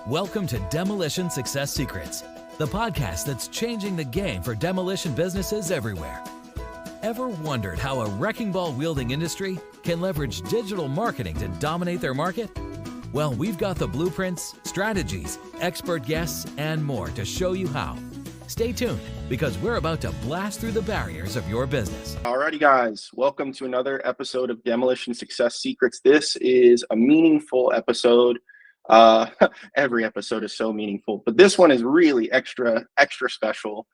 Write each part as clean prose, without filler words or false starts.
Welcome to Demolition Success Secrets, the podcast that's changing the game for demolition businesses everywhere. Ever wondered how a wrecking ball wielding industry can leverage digital marketing to dominate their market? Well, we've got the blueprints, strategies, expert guests, and more to show you how. Stay tuned, because we're about to blast through the barriers of your business. Alrighty, guys, welcome to another episode of Demolition Success Secrets. This is a meaningful episode. Every episode is so meaningful, but this one is really extra special.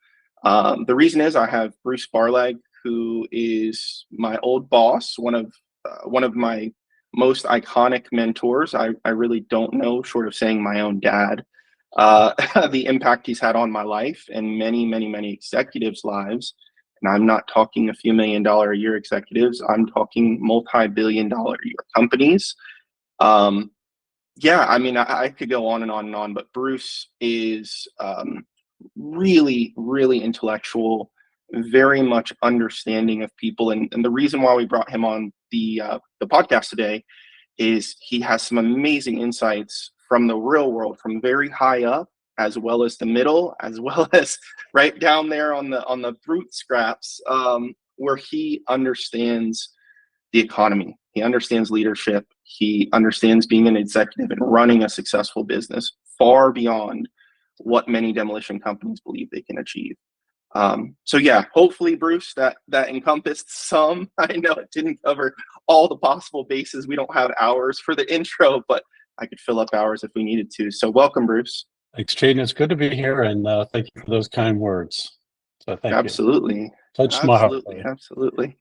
The reason is I have Bruce Barlag, who is my old boss, one of my most iconic mentors. I really don't know, short of saying my own dad, the impact he's had on my life and many executives' lives. And I'm not talking a few $1 million a year executives. I'm talking multi-billion-dollar a year companies. Yeah, I mean, I could go on and on and on, but Bruce is really intellectual, very much understanding of people. And the reason why we brought him on the podcast today is he has some amazing insights from the real world, from very high up, as well as the middle, as well as right down there on the brute scraps, where he understands the economy. He understands leadership. He understands being an executive and running a successful business far beyond what many demolition companies believe they can achieve. So yeah, hopefully, Bruce, that encompassed some. I know it didn't cover all the possible bases. We don't have hours for the intro, but I could fill up hours if we needed to. So welcome, Bruce. Thanks, Jaden. It's good to be here, and thank you for those kind words. So thank you. Absolutely. Touched my heart. Absolutely.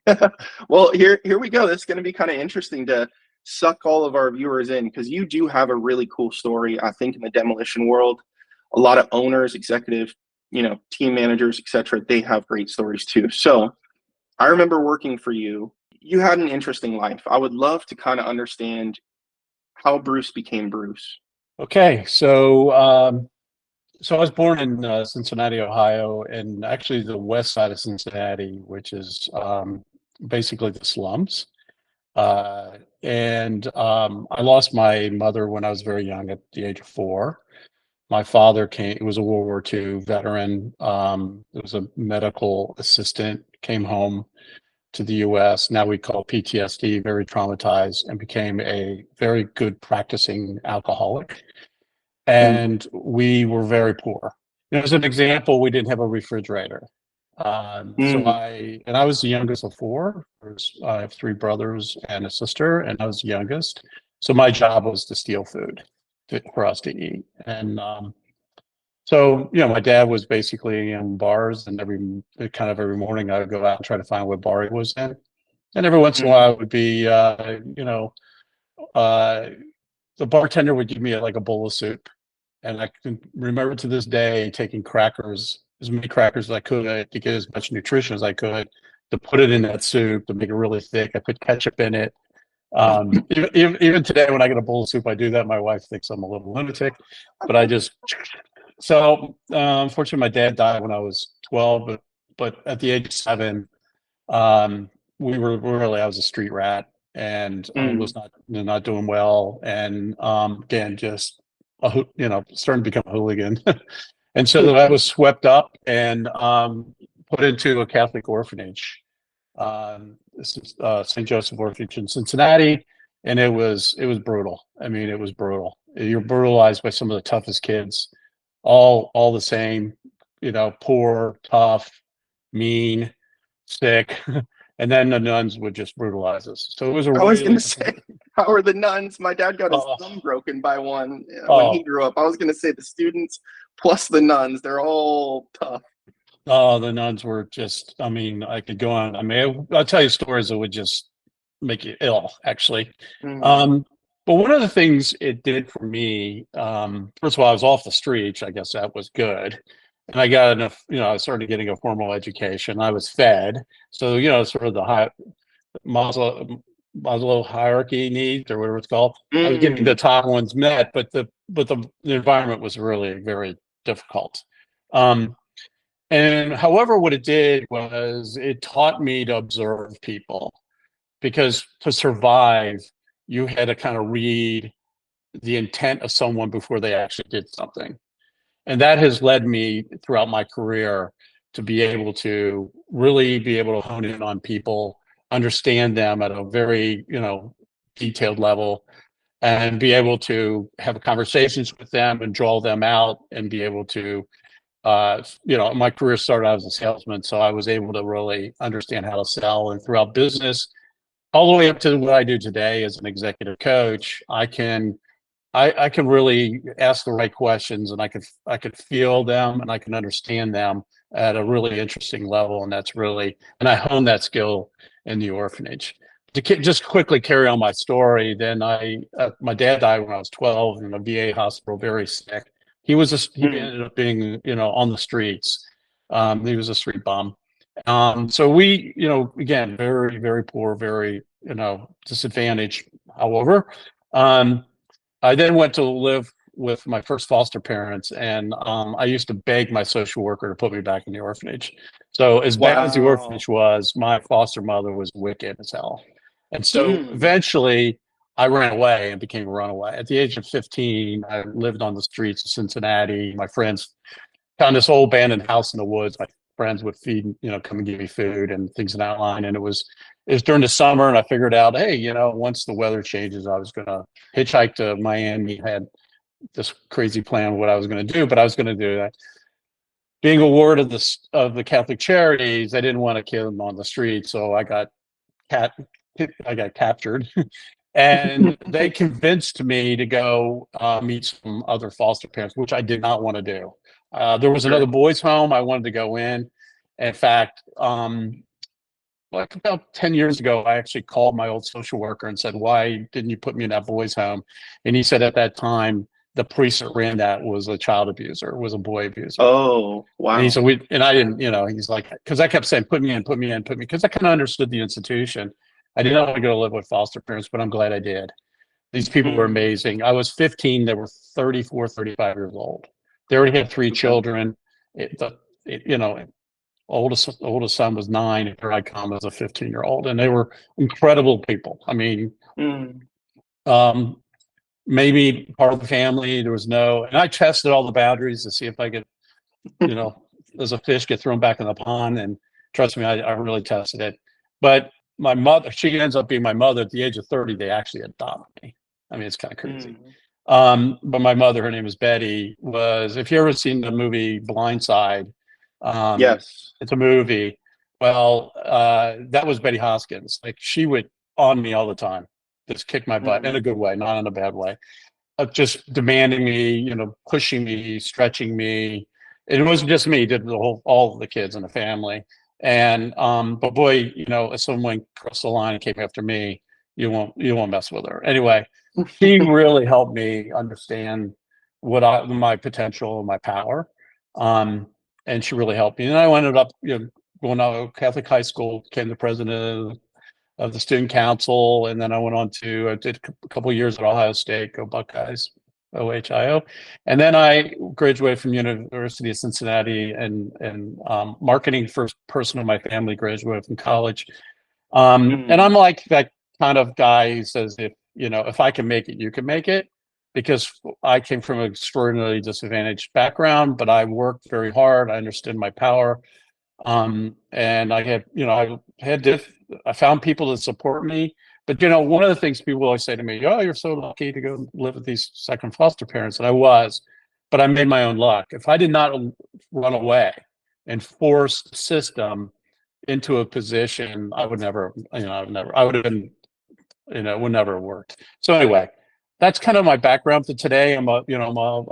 Well, here we go. This is going to be kind of interesting to suck all of our viewers in, because you do have a really cool story. I think in the demolition world, a lot of owners, executive, team managers, etc., they have great stories too. So I remember working for you. You had an interesting life. I would love to kind of understand how Bruce became Bruce. Okay, so I was born in Cincinnati, Ohio, and actually the west side of Cincinnati, which is basically the slums. And I lost my mother when I was very young, at the age of 4. My father was a World War II veteran. Was a medical assistant, came home to the US, now we call PTSD, very traumatized, and became a very good practicing alcoholic. And we were very poor. As an example, we didn't have a refrigerator. So I was the youngest of 4. I have 3 brothers and a sister, and I was the youngest. So my job was to steal food for us to eat. And so my dad was basically in bars, and every morning I would go out and try to find what bar he was in. And every once in a while it would be, the bartender would give me like a bowl of soup. And I can remember to this day taking crackers, as many crackers as I could, to get as much nutrition as I could, to put it in that soup, to make it really thick. I put ketchup in it. Even today, when I get a bowl of soup, I do that. My wife thinks I'm a little lunatic, but I just... So unfortunately, my dad died when I was 12, but at the age of 7, I was a street rat, and I was not doing well, and again, just starting to become a hooligan. And so I was swept up and put into a Catholic orphanage. This is St. Joseph Orphanage in Cincinnati, and it was brutal. I mean, it was brutal. You're brutalized by some of the toughest kids, all the same, poor, tough, mean, sick. And then the nuns would just brutalize us. So it was I was going to say, how are the nuns? My dad got his thumb broken by one when he grew up. I was going to say the students plus the nuns, they're all tough. Oh, the nuns were just, I could go on. I'll tell you stories that would just make you ill, actually. But one of the things it did for me, first of all, I was off the streets. I guess that was good. And I got enough, I started getting a formal education. I was fed. So, sort of the Maslow hierarchy needs, or whatever it's called. I was getting the top ones met, but the environment was really very difficult. And however, what it did was it taught me to observe people, because to survive, you had to kind of read the intent of someone before they actually did something. And that has led me throughout my career to be able to really be able to hone in on people, understand them at a very, detailed level, and be able to have conversations with them and draw them out and be able to, my career started out as a salesman. So I was able to really understand how to sell, and throughout business, all the way up to what I do today as an executive coach, I can really ask the right questions, and I could feel them, and I can understand them at a really interesting level. And and I honed that skill in the orphanage. To just quickly carry on my story, then my dad died when I was 12 in a VA hospital, very sick. He ended up being, on the streets. He was a street bum. So we, again, very, very poor, very, disadvantaged. However, I then went to live with my first foster parents, and I used to beg my social worker to put me back in the orphanage. So as bad as the orphanage was, my foster mother was wicked as hell. And so eventually I ran away and became a runaway. At the age of 15, I lived on the streets of Cincinnati. My friends found this old abandoned house in the woods. My friends would feed, come and give me food and things in that line. And it was during the summer, and I figured out, hey, once the weather changes, I was going to hitchhike to Miami. I had this crazy plan of what I was going to do, but I was going to do that. Being a ward of the Catholic Charities, I didn't want to kill them on the street, so I got captured. And they convinced me to go meet some other foster parents, which I did not want to do. There was another boys' home I wanted to go in. In fact, like about 10 years ago, I actually called my old social worker and said, "Why didn't you put me in that boys' home?" And he said at that time, the priest that ran that was a child abuser, was a boy abuser. Oh, wow. And he said, and I didn't, he's like, because I kept saying, put me in, because I kind of understood the institution. I did not want to go live with foster parents, but I'm glad I did. These people were amazing. I was 15. They were 34, 35 years old. They already had 3 children. Oldest son was 9, and here I come as a 15-year-old. And they were incredible people. I mean, maybe part of the family, there was and I tested all the boundaries to see if I could, as a fish, get thrown back in the pond. And trust me, I really tested it. But my mother, she ends up being my mother. At the age of 30, they actually adopted me. I mean, it's kind of crazy. But my mother, her name is Betty, if you ever seen the movie Blindside, yes, it's a movie. Well, that was Betty Hoskins. Like, she would on me all the time, just kick my butt in a good way, not in a bad way, of just demanding me, pushing me, stretching me. It wasn't just me; it did all the kids in the family. And but boy, if someone crossed the line and came after me, you won't mess with her. Anyway, she really helped me understand my potential and my power. And she really helped me. And I ended up, going to Catholic high school, became the president of the student council, and then I went on I did a couple of years at Ohio State, go Buckeyes, OHIO, and then I graduated from University of Cincinnati and marketing. First person in my family graduated from college, and I'm like that kind of guy who says, if I can make it, you can make it. Because I came from an extraordinarily disadvantaged background, but I worked very hard. I understood my power. And I had, I found people that support me. But, one of the things people always say to me, "Oh, you're so lucky to go live with these second foster parents." And I was, but I made my own luck. If I did not run away and force the system into a position, I would never, I would have been, it would never have worked. So anyway, that's kind of my background to today. I'm a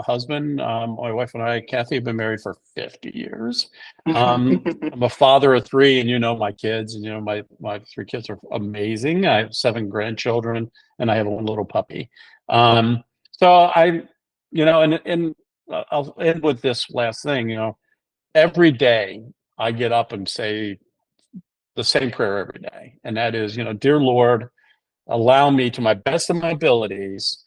husband. My wife and I, Kathy, have been married for 50 years. I'm a father of 3, and my kids, and my 3 kids are amazing. I have 7 grandchildren, and I have 1 little puppy. So I, and I'll end with this last thing. Every day I get up and say the same prayer every day, and that is, "Dear Lord, allow me, to my best of my abilities,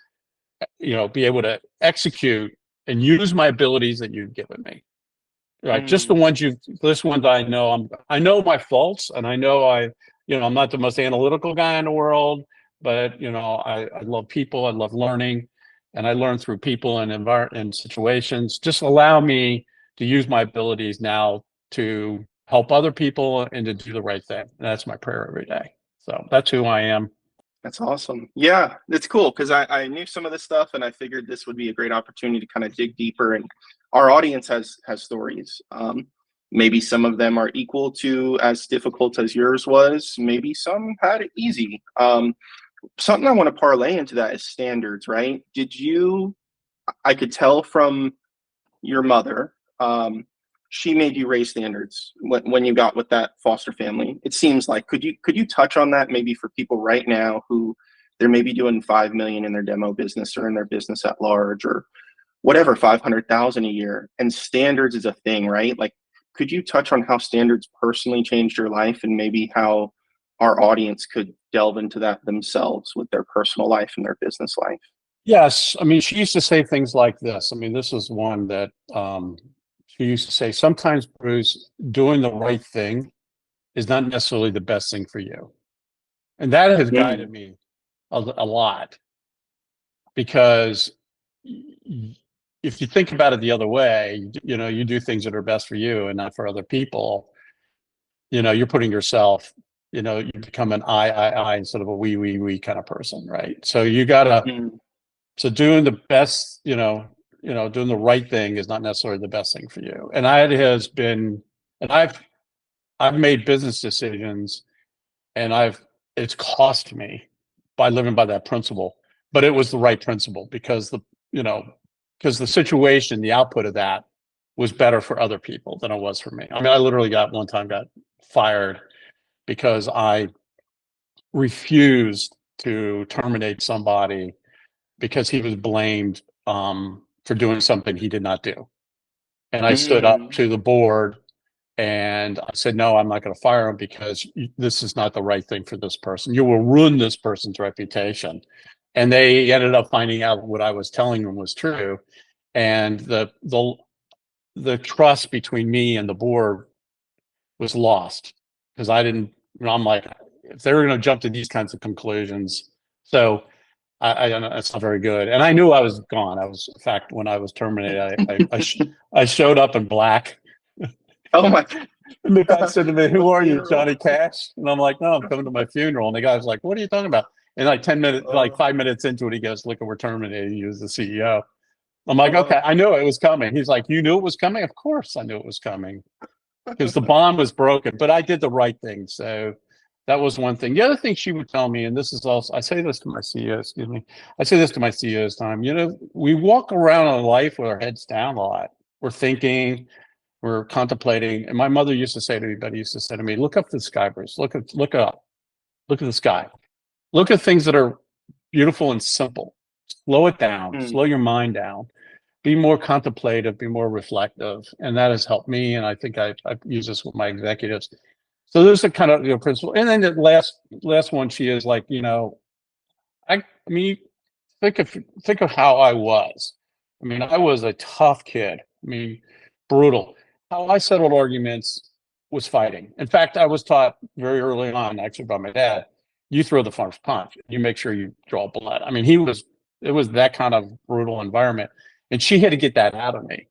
be able to execute and use my abilities that you've given me." Right. Just the ones I know. I know my faults, and I know I'm not the most analytical guy in the world, but I love people. I love learning. and I learn through people and and situations. Just allow me to use my abilities now to help other people and to do the right thing. And that's my prayer every day. So that's who I am. That's awesome. Yeah, it's cool because I knew some of this stuff and I figured this would be a great opportunity to kind of dig deeper. And our audience has stories. Maybe some of them are equal to as difficult as yours was. Maybe some had it easy. Something I want to parlay into that is standards, right? I could tell from your mother, she made you raise standards when you got with that foster family. It seems like, could you touch on that maybe for people right now who they're maybe doing 5 million in their demo business or in their business at large or whatever, 500,000 a year, and standards is a thing, right? Like, could you touch on how standards personally changed your life and maybe how our audience could delve into that themselves with their personal life and their business life? Yes. I mean, she used to say things like this. I mean, this is one that she used to say, sometimes, Bruce, doing the right thing is not necessarily the best thing for you. And that has guided me a lot, because if you think about it the other way, you do things that are best for you and not for other people, you're putting yourself, you become an I instead of a we kind of person, right? So you gotta, so doing the best, doing the right thing is not necessarily the best thing for you. And I've made business decisions, and it's cost me by living by that principle, but it was the right principle because the situation, the output of that was better for other people than it was for me. I mean, I literally got fired because I refused to terminate somebody because he was blamed for doing something he did not do. And I stood up to the board and I said, no, I'm not going to fire him because this is not the right thing for this person. You will ruin this person's reputation. And they ended up finding out what I was telling them was true. And the trust between me and the board was lost because I'm like, if they were going to jump to these kinds of conclusions. So I don't know, that's not very good. And I knew I was gone. In fact, when I was terminated, I showed up in black. Oh my! And the guy said to me, "Who are you, Johnny Cash?" And I'm like, "No, I'm coming to my funeral." And the guy was like, "What are you talking about?" And like 10 minutes, like 5 minutes into it, he goes, "Look, we're terminating you as the CEO." I'm like, "Okay, I knew it was coming." He's like, "You knew it was coming?" Of course, I knew it was coming because the bond was broken. But I did the right thing, so that was one thing. The other thing she would tell me, and this is also, I say this to my CEO, excuse me, I say this to my CEOs time. We walk around in life with our heads down a lot. We're thinking. We're contemplating, and my mother used to say to me, look up the sky, Bruce. Look up, look at the sky. Look at things that are beautiful and simple. Slow it down, slow your mind down. Be more contemplative, be more reflective. And that has helped me. And I think I've used this with my executives. So there's a kind of principle. And then the last one, she is like, I mean, think of how I was. I mean, I was a tough kid. I mean, brutal. How I settled arguments was fighting. In fact, I was taught very early on, actually by my dad, you throw the first punch. You make sure you draw blood. I mean, it was that kind of brutal environment. And she had to get that out of me.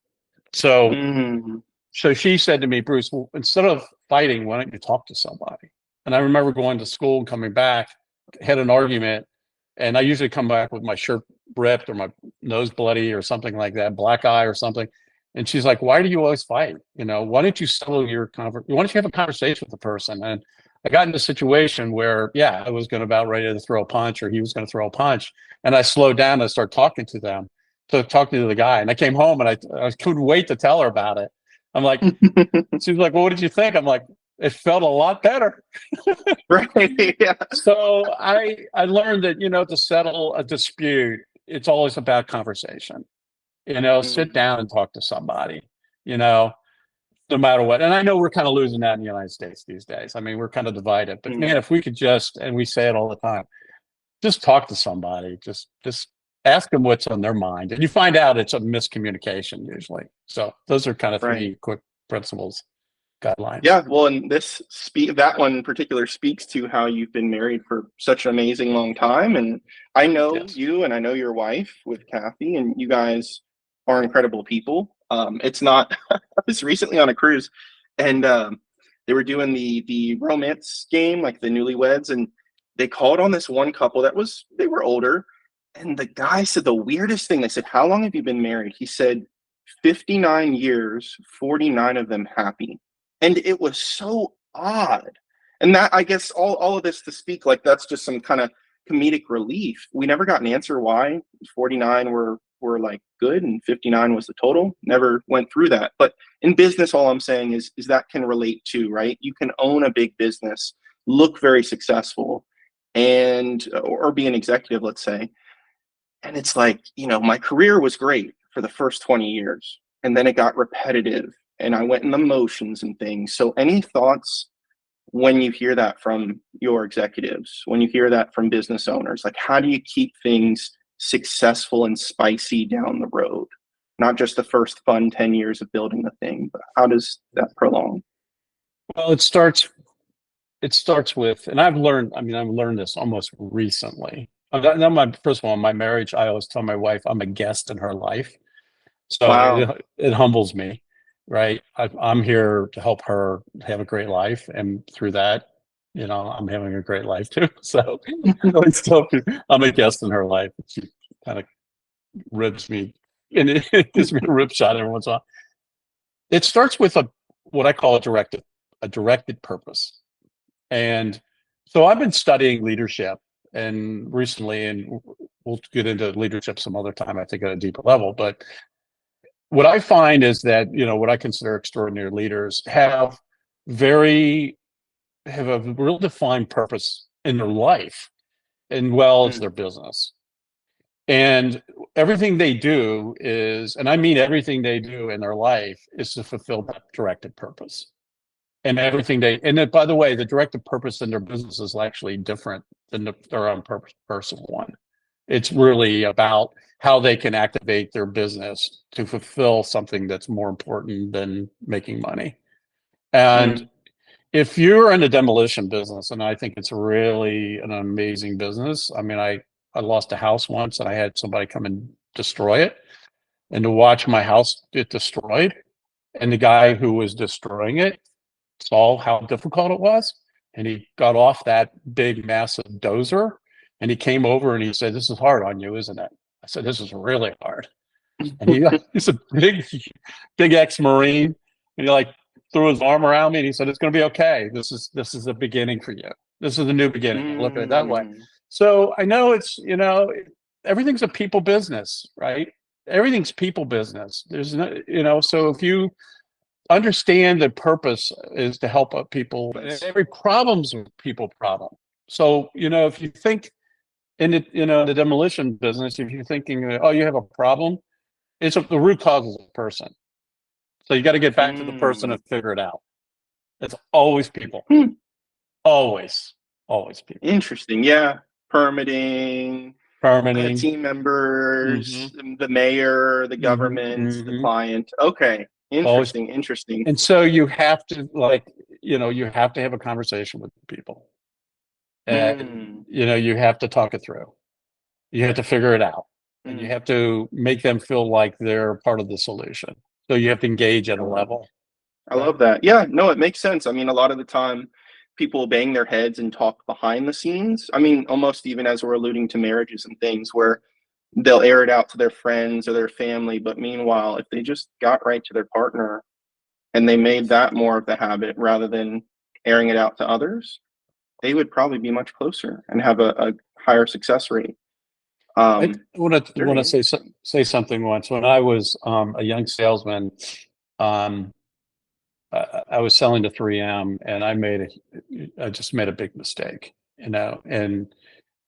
So she said to me, Bruce, well, instead of fighting, why don't you talk to somebody? And I remember going to school and coming back, had an argument, and I usually come back with my shirt ripped or my nose bloody or something like that, black eye or something. And she's like, why do you always fight? Why don't you settle why don't you have a conversation with the person? And I got in a situation where, I was about ready to throw a punch or he was going to throw a punch. And I slowed down and started talking to them, talking to the guy. And I came home and I couldn't wait to tell her about it. I'm like, she was like, well, what did you think? I'm like, it felt a lot better. Right. Yeah. So I learned that, to settle a dispute, it's always about conversation. Sit down and talk to somebody, no matter what. And I know we're kind of losing that in the United States these days. I mean, we're kind of divided, but man, if we could and we say it all the time, just talk to somebody, just ask them what's on their mind. And you find out it's a miscommunication usually. So those are kind of three quick principles. guidelines. Yeah, well, and that one in particular speaks to how you've been married for such an amazing long time. And I know Yes. you, and I know your wife with Kathy, and you guys are incredible people. It's not. I was recently on a cruise, and they were doing the romance game, like the newlyweds, and they called on this one couple they were older, and the guy said the weirdest thing. They said, "How long have you been married?" He said, 59 years, 49 of them happy. And it was so odd. And that, I guess, all of this to speak like that's just some kind of comedic relief. We never got an answer why 49 were like good and 59 was the total. Never went through that. But in business, all I'm saying is that can relate to, right? You can own a big business, look very successful, and or be an executive, let's say. And it's like, my career was great for the first 20 years, and then it got repetitive, and I went in the motions and things. So any thoughts when you hear that from your executives, when you hear that from business owners? Like, how do you keep things successful and spicy down the road? Not just the first fun 10 years of building the thing, but how does that prolong? Well, it starts with, and I've learned this almost recently. First of all, my marriage, I always tell my wife I'm a guest in her life. So Wow. it humbles me, right? I'm here to help her have a great life. And through that, I'm having a great life too. So I'm a guest in her life. She kind of ribs me and it gives me a rib shot every once in a while. It starts with what I call a directed purpose. And so I've been studying leadership and recently, and we'll get into leadership some other time, I think at a deeper level. But what I find is that, what I consider extraordinary leaders have a real defined purpose in their life as well as Mm. their business. And everything they do and I mean everything they do in their life is to fulfill that directed purpose. And then, by the way, the directed purpose in their business is actually different than their own personal one. It's really about how they can activate their business to fulfill something that's more important than making money. And Mm. if you're in the demolition business, and I think it's really an amazing business. I mean, I lost a house once and I had somebody come and destroy it. And to watch my house get destroyed, and the guy who was destroying it saw how difficult it was, and he got off that big massive dozer and he came over and he said, "This is hard on you, isn't it?" I said, "This is really hard." And he's a big ex-Marine, and he like threw his arm around me and he said, "It's going to be okay. This is a beginning for you. This is a new beginning." I look at it that way. Mm. So I know everything's a people business, right? Everything's people business. There's no, so if you understand the purpose is to help people, every problem's a people problem. So, if you think the demolition business, if you're thinking, oh, you have a problem, the root cause is a person. So you got to get back to the person Mm. and figure it out. It's always people. Hmm. Always people. Interesting. Yeah. Permitting, Permitting. team members, Mm-hmm. the mayor, the Mm-hmm. government, the Mm-hmm. client. Okay. Always. Interesting. And so you have to you have to have a conversation with people. And, Mm. you have to talk it through. You have to figure it out. And you Mm. have to make them feel like they're part of the solution. So you have to engage at I a love level. I love that. Yeah, no, it makes sense. I mean, a lot of the time people bang their heads and talk behind the scenes. I mean, almost even as we're alluding to marriages and things where they'll air it out to their friends or their family, but meanwhile, if they just got right to their partner and they made that more of the habit rather than airing it out to others, they would probably be much closer and have a higher success rate. I want to Very say something once. When I was a young salesman, um, I was selling to 3M, and I just made a big mistake, and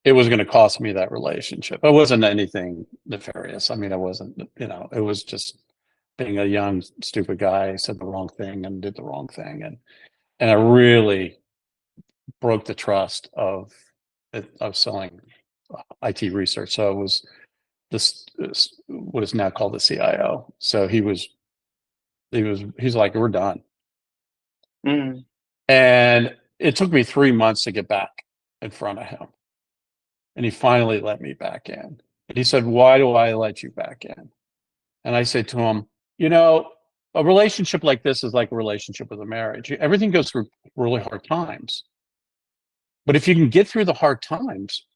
it was going to cost me that relationship. It wasn't anything nefarious. I mean, it wasn't, it was just being a young, stupid guy, said the wrong thing and did the wrong thing. And I really broke the trust of selling IT research. So it was this what is now called the CIO. So he's like, "We're done." Mm. And it took me 3 months to get back in front of him. And he finally let me back in. And he said, "Why do I let you back in?" And I said to him, "You know, a relationship like this is like a relationship with a marriage. Everything goes through really hard times. But if you can get through the hard times,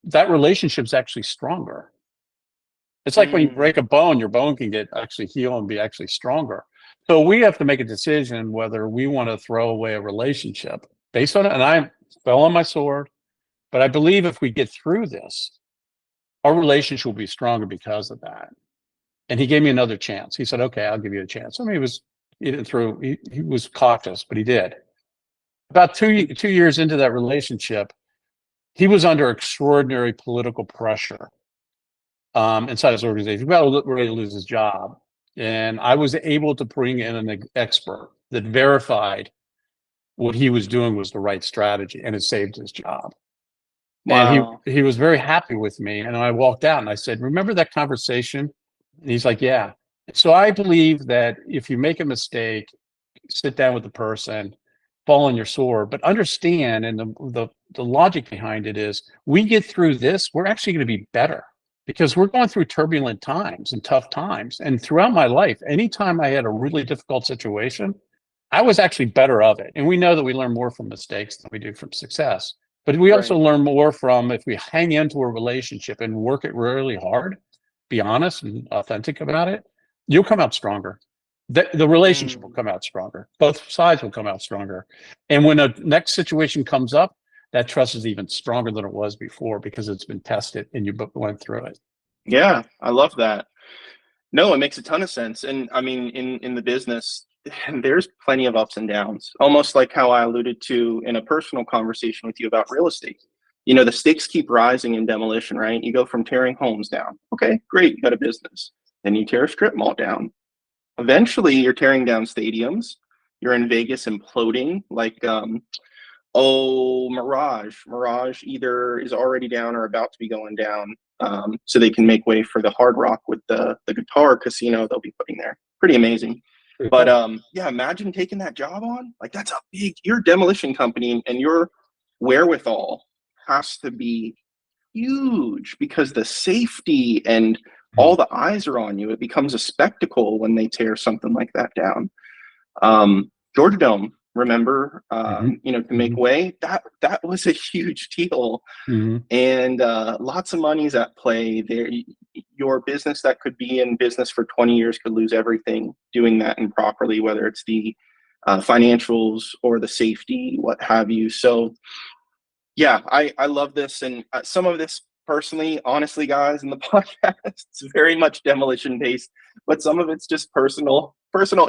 that relationship's actually stronger. It's like when you Mm. break a bone, your bone can get actually heal and be actually stronger. So we have to make a decision whether we want to throw away a relationship based on it. And I fell on my sword, but I believe if we get through this, our relationship will be stronger because of that." And he gave me another chance. He said, "Okay, I'll give you a chance." I mean, he didn't throw, he was cautious, but he did. About 2 years into that relationship, he was under extraordinary political pressure inside his organization. He was about ready to lose his job. And I was able to bring in an expert that verified what he was doing was the right strategy, and it saved his job. And Wow. he was very happy with me. And I walked out and I said, "Remember that conversation?" And he's like, "Yeah." So I believe that if you make a mistake, sit down with the person, fall on your sword, but understand, and the logic behind it is, we get through this, we're actually going to be better because we're going through turbulent times and tough times. And throughout my life, anytime I had a really difficult situation, I was actually better of it. And we know that we learn more from mistakes than we do from success. But we also Right. learn more from, if we hang into a relationship and work it really hard, be honest and authentic about it, you'll come out stronger. The relationship will Mm. come out stronger. Both sides will come out stronger. And when a next situation comes up, that trust is even stronger than it was before because it's been tested and you went through it. Yeah, I love that. No, it makes a ton of sense. And I mean, in the business, there's plenty of ups and downs. Almost like how I alluded to in a personal conversation with you about real estate. You know, the stakes keep rising in demolition, right? You go from tearing homes down. Okay, great, you got a business. Then you tear a strip mall down. Eventually, you're tearing down stadiums. You're in Vegas imploding like oh, Mirage either is already down or about to be going down, so they can make way for the Hard Rock with the guitar casino they'll be putting there. Pretty amazing. Pretty But cool. yeah, imagine taking that job on. Like that's a big. Your demolition company and your wherewithal has to be huge because the safety and all the eyes are on you. It becomes a spectacle when they tear something like that down. Georgia Dome, remember, Mm-hmm. you know, to make Mm-hmm. way, that was a huge deal, Mm-hmm. and lots of money's at play there. Your business that could be in business for 20 years could lose everything doing that improperly, whether it's the financials or the safety, what have you. So yeah, I love this, and some of this personally, honestly, guys, in the podcast, it's very much demolition based, but some of it's just personal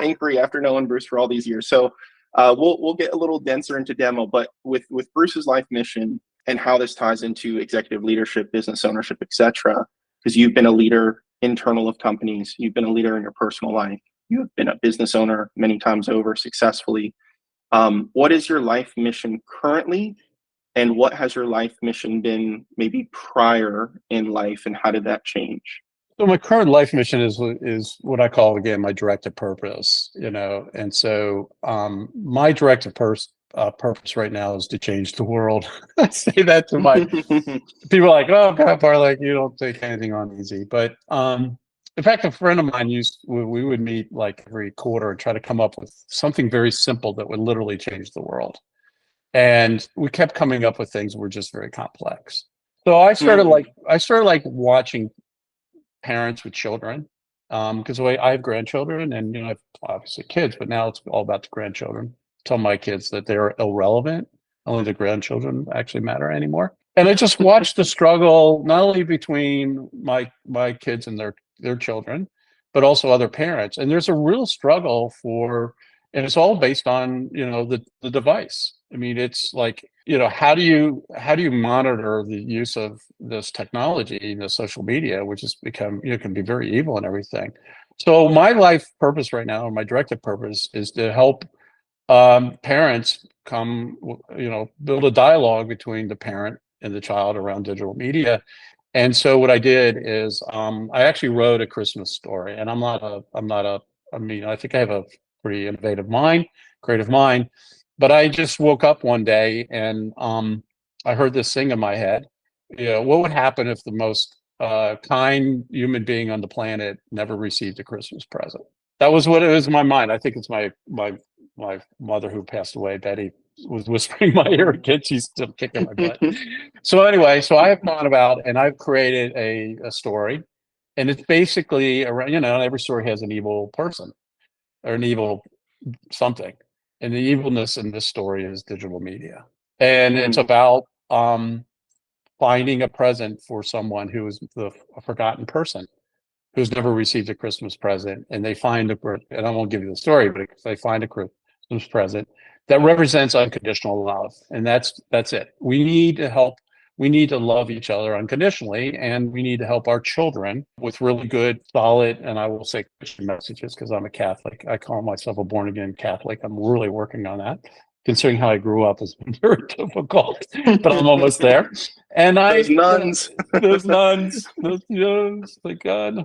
inquiry after knowing Bruce for all these years. So we'll get a little denser into demo, but with Bruce's life mission and how this ties into executive leadership, business ownership, etc. Because you've been a leader internal of companies, you've been a leader in your personal life, you have been a business owner many times over successfully. What is your life mission currently? And what has your life mission been maybe prior in life, and how did that change? So my current life mission is what I call, again, my directed purpose, you know. And so my purpose right now is to change the world. I say that to my people, like, "Oh God, Barlag, you don't take anything on easy." But in fact, a friend of mine we would meet like every quarter and try to come up with something very simple that would literally change the world. And we kept coming up with things that were just very complex. So Mm. I started like watching parents with children, because I have grandchildren, and you know, I have obviously kids, but now it's all about the grandchildren. Tell my kids that they're irrelevant. Only the grandchildren actually matter anymore. And I just watched the struggle not only between my kids and their children, but also other parents. And there's a real struggle for, and it's all based on, you know, the device. I mean, it's like, you know, how do you monitor the use of this technology, the social media, which has become, you know, can be very evil and everything. So my life purpose right now, or my directed purpose, is to help parents come, you know, build a dialogue between the parent and the child around digital media. And so what I did is I actually wrote a Christmas story, and I'm not a, I mean, I think I have a pretty innovative mind, creative mind. But I just woke up one day and I heard this thing in my head. What would happen if the most kind human being on the planet never received a Christmas present? That was what it was in my mind. I think it's my mother who passed away, Betty, was whispering in my ear again. She's still kicking my butt. So anyway, so I have gone about and I've created a story, and it's basically around, every story has an evil person or an evil something, and the evilness in this story is digital media, and it's about finding a present for someone who is a forgotten person who's never received a Christmas present, and they find and I won't give you the story, but they find a Christmas present that represents unconditional love, and that's it. We need to help. We need to love each other unconditionally, and we need to help our children with really good, solid, and I will say Christian messages, because I'm a Catholic. I call myself a born again Catholic. I'm really working on that. Considering how I grew up has been very difficult, but I'm almost there. And those nuns, those nuns, thank God.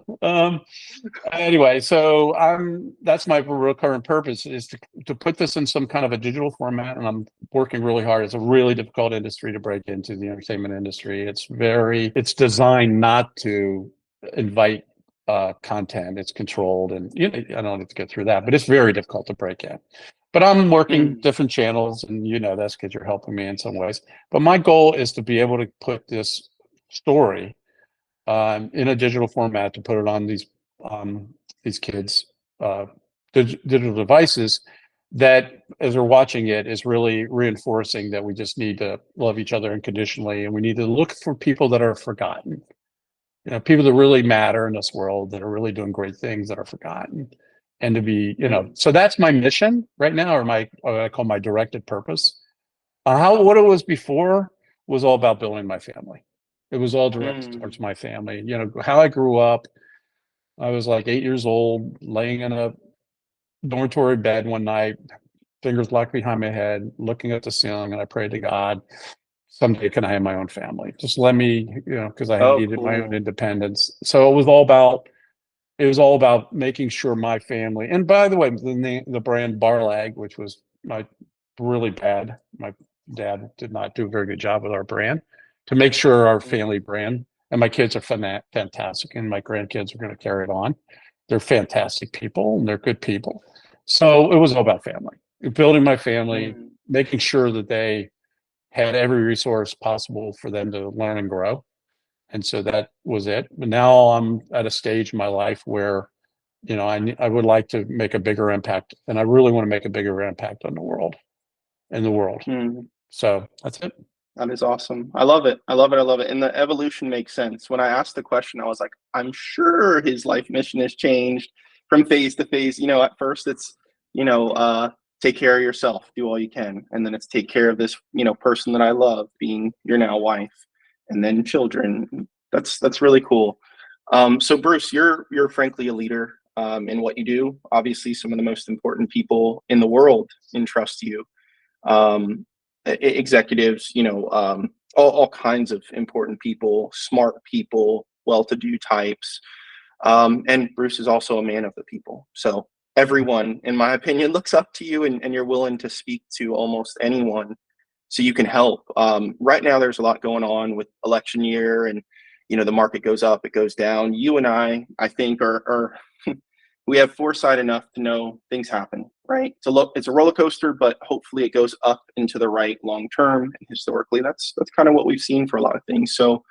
Anyway, so that's my real current purpose, is to put this in some kind of a digital format, and I'm working really hard. It's a really difficult industry to break into, the entertainment industry. It's designed not to invite content. It's controlled, and I don't have to get through that, but it's very difficult to break in. But I'm working different channels, and that's because you're helping me in some ways. But my goal is to be able to put this story in a digital format, to put it on these kids' digital devices, that as they're watching it is really reinforcing that we just need to love each other unconditionally, and we need to look for people that are forgotten. People that really matter in this world, that are really doing great things, that are forgotten. And to be, so that's my mission right now, or what I call my directed purpose. What it was before was all about building my family. It was all directed towards my family. How I grew up. I was like 8 years old, laying in a dormitory bed one night, fingers locked behind my head, looking at the ceiling, and I prayed to God, someday can I have my own family? Just let me, because I needed my own independence. So it was all about making sure my family, and by the way, the brand Barlag, which was really bad. My dad did not do a very good job with our brand, to make sure our family brand, and my kids are fantastic, and my grandkids are going to carry it on. They're fantastic people, and they're good people. So it was all about family, building my family, making sure that they had every resource possible for them to learn and grow. And so that was it. But now I'm at a stage in my life where, I would like to make a bigger impact, and I really want to make a bigger impact on the world, So that's it. That is awesome. I love it. I love it. I love it. And the evolution makes sense. When I asked the question, I was like, I'm sure his life mission has changed from phase to phase. At first it's, take care of yourself, do all you can. And then it's take care of this, person that I love, being your now wife, and then children. That's really cool. So Bruce, you're frankly a leader in what you do. Obviously, some of the most important people in the world entrust you. Executives, all kinds of important people, smart people, well-to-do types. And Bruce is also a man of the people. So everyone, in my opinion, looks up to you, and you're willing to speak to almost anyone so you can help. Right now, there's a lot going on with election year, and, the market goes up, it goes down. You and I think are we have foresight enough to know things happen, right? It's a roller coaster, but hopefully it goes up into the right long term. And historically, that's kind of what we've seen for a lot of things. So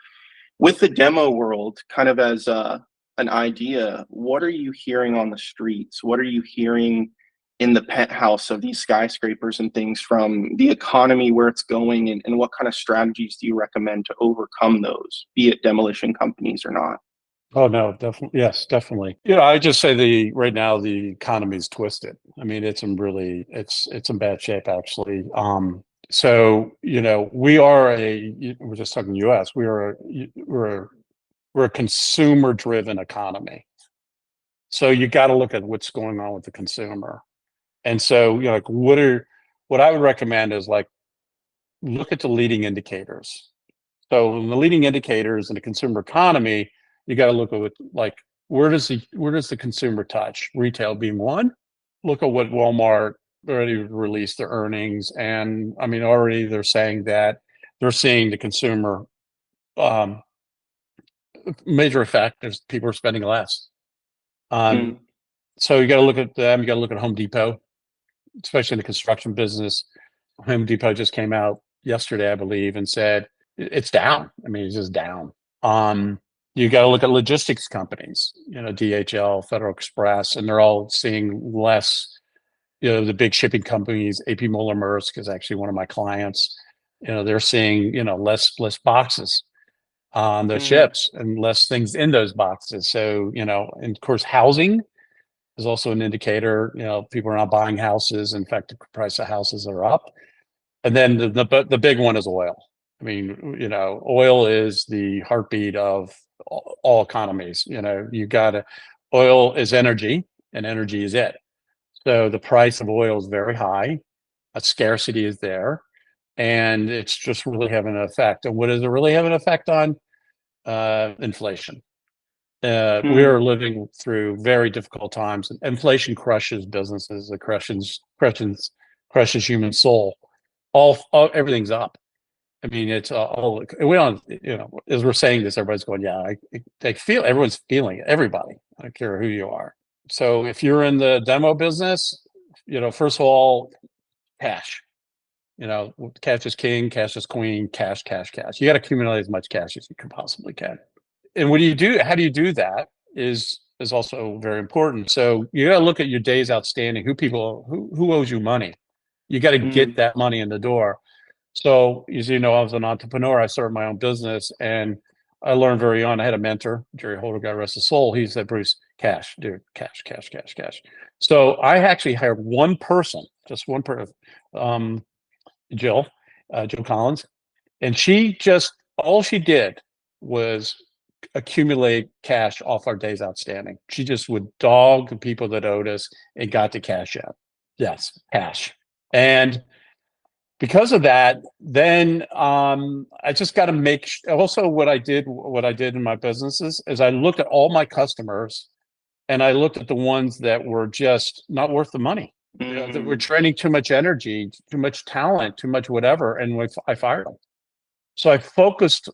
with the demo world, kind of as an idea, what are you hearing on the streets? What are you hearing in the penthouse of these skyscrapers and things from the economy, where it's going, and what kind of strategies do you recommend to overcome those, be it demolition companies or not? Oh no, definitely. Yes, definitely. I just say right now the economy is twisted. I mean, it's in bad shape, actually. So, we're just talking US, we're a consumer driven economy. So you got to look at what's going on with the consumer. And so, what I would recommend is look at the leading indicators. So in the leading indicators in the consumer economy, you got to look at where does the consumer touch? Retail being one, look at what Walmart already released their earnings, and I mean, already they're saying that they're seeing the consumer um, major effect is people are spending less. Mm. So you got to look at them. You got to look at Home Depot, especially in the construction business. Home Depot just came out yesterday, I believe, and said it's down. I mean, it's just down. You got to look at logistics companies, DHL, Federal Express, and they're all seeing less. The big shipping companies, AP Moller Maersk is actually one of my clients. They're seeing less boxes on the Mm. ships and less things in those boxes. So and of course, housing is also an indicator. People are not buying houses. In fact, the price of houses are up. And then the big one is oil. I mean, oil is the heartbeat of all economies. Oil is energy, and energy is it. So the price of oil is very high. A scarcity is there, and it's just really having an effect. And what does it really have an effect on? Inflation. We Mm. are living through very difficult times. Inflation crushes businesses. It crushes human soul. Everything's up. I mean, it's all we don't. As we're saying this, everybody's going, "Yeah." Everyone's feeling it. Everybody. I don't care who you are. So if you're in the demo business, first of all, cash. Cash is king, cash is queen, cash, cash, cash. You got to accumulate as much cash as you can possibly can. And what do you do? How do you do that? Is also very important. So you got to look at your days outstanding. Who owes you money? You got to get Mm. that money in the door. So as you know, I was an entrepreneur. I started my own business, and I learned very on. I had a mentor, Jerry Holder, God rest his soul. He said, "Bruce, cash, dude, cash, cash, cash, cash." So I actually hired one person, just one person, Jill Collins, and all she did was accumulate cash off our days outstanding. She just would dog the people that owed us and got the cash out. Yes, cash. And because of that, then I just got to also what I did in my businesses is I looked at all my customers, and I looked at the ones that were just not worth the money. That were draining too much energy, too much talent, too much whatever, and I fired them. So I focused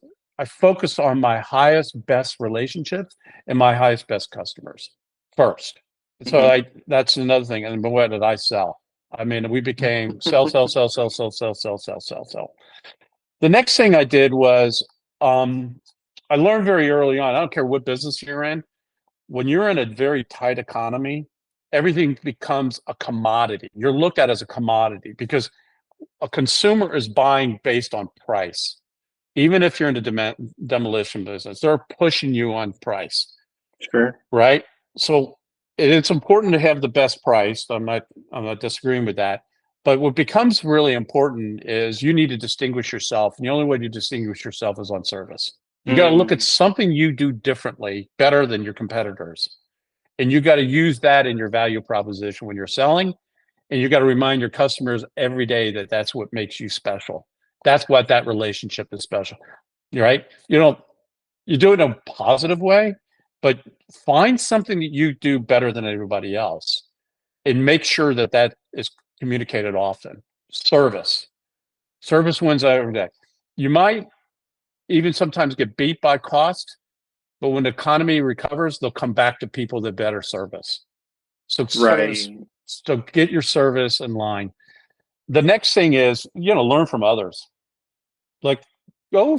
on my highest, best relationships and my highest, best customers first. So that's another thing. And what did I sell? I mean, we became sell, sell, sell, sell, sell, sell, sell, sell, sell, sell. The next thing I did was I learned very early on. I don't care what business you're in. When you're in a very tight economy, everything becomes a commodity. You're looked at as a commodity because a consumer is buying based on price. Even if you're in the demolition business, they're pushing you on price. Sure. Right. So it's important to have the best price. I'm not disagreeing with that. But what becomes really important is you need to distinguish yourself. And the only way to distinguish yourself is on service. You got to look at something you do differently, better than your competitors. And you got to use that in your value proposition when you're selling. And you got to remind your customers every day that that's what makes you special. That's what that relationship is special. Right? You do it in a positive way, but find something that you do better than everybody else and make sure that that is communicated often. Service wins every day. You might even sometimes get beat by cost, but when the economy recovers, they'll come back to people that better service. So service, Right. so get your service in line. The next thing is, learn from others. Like, go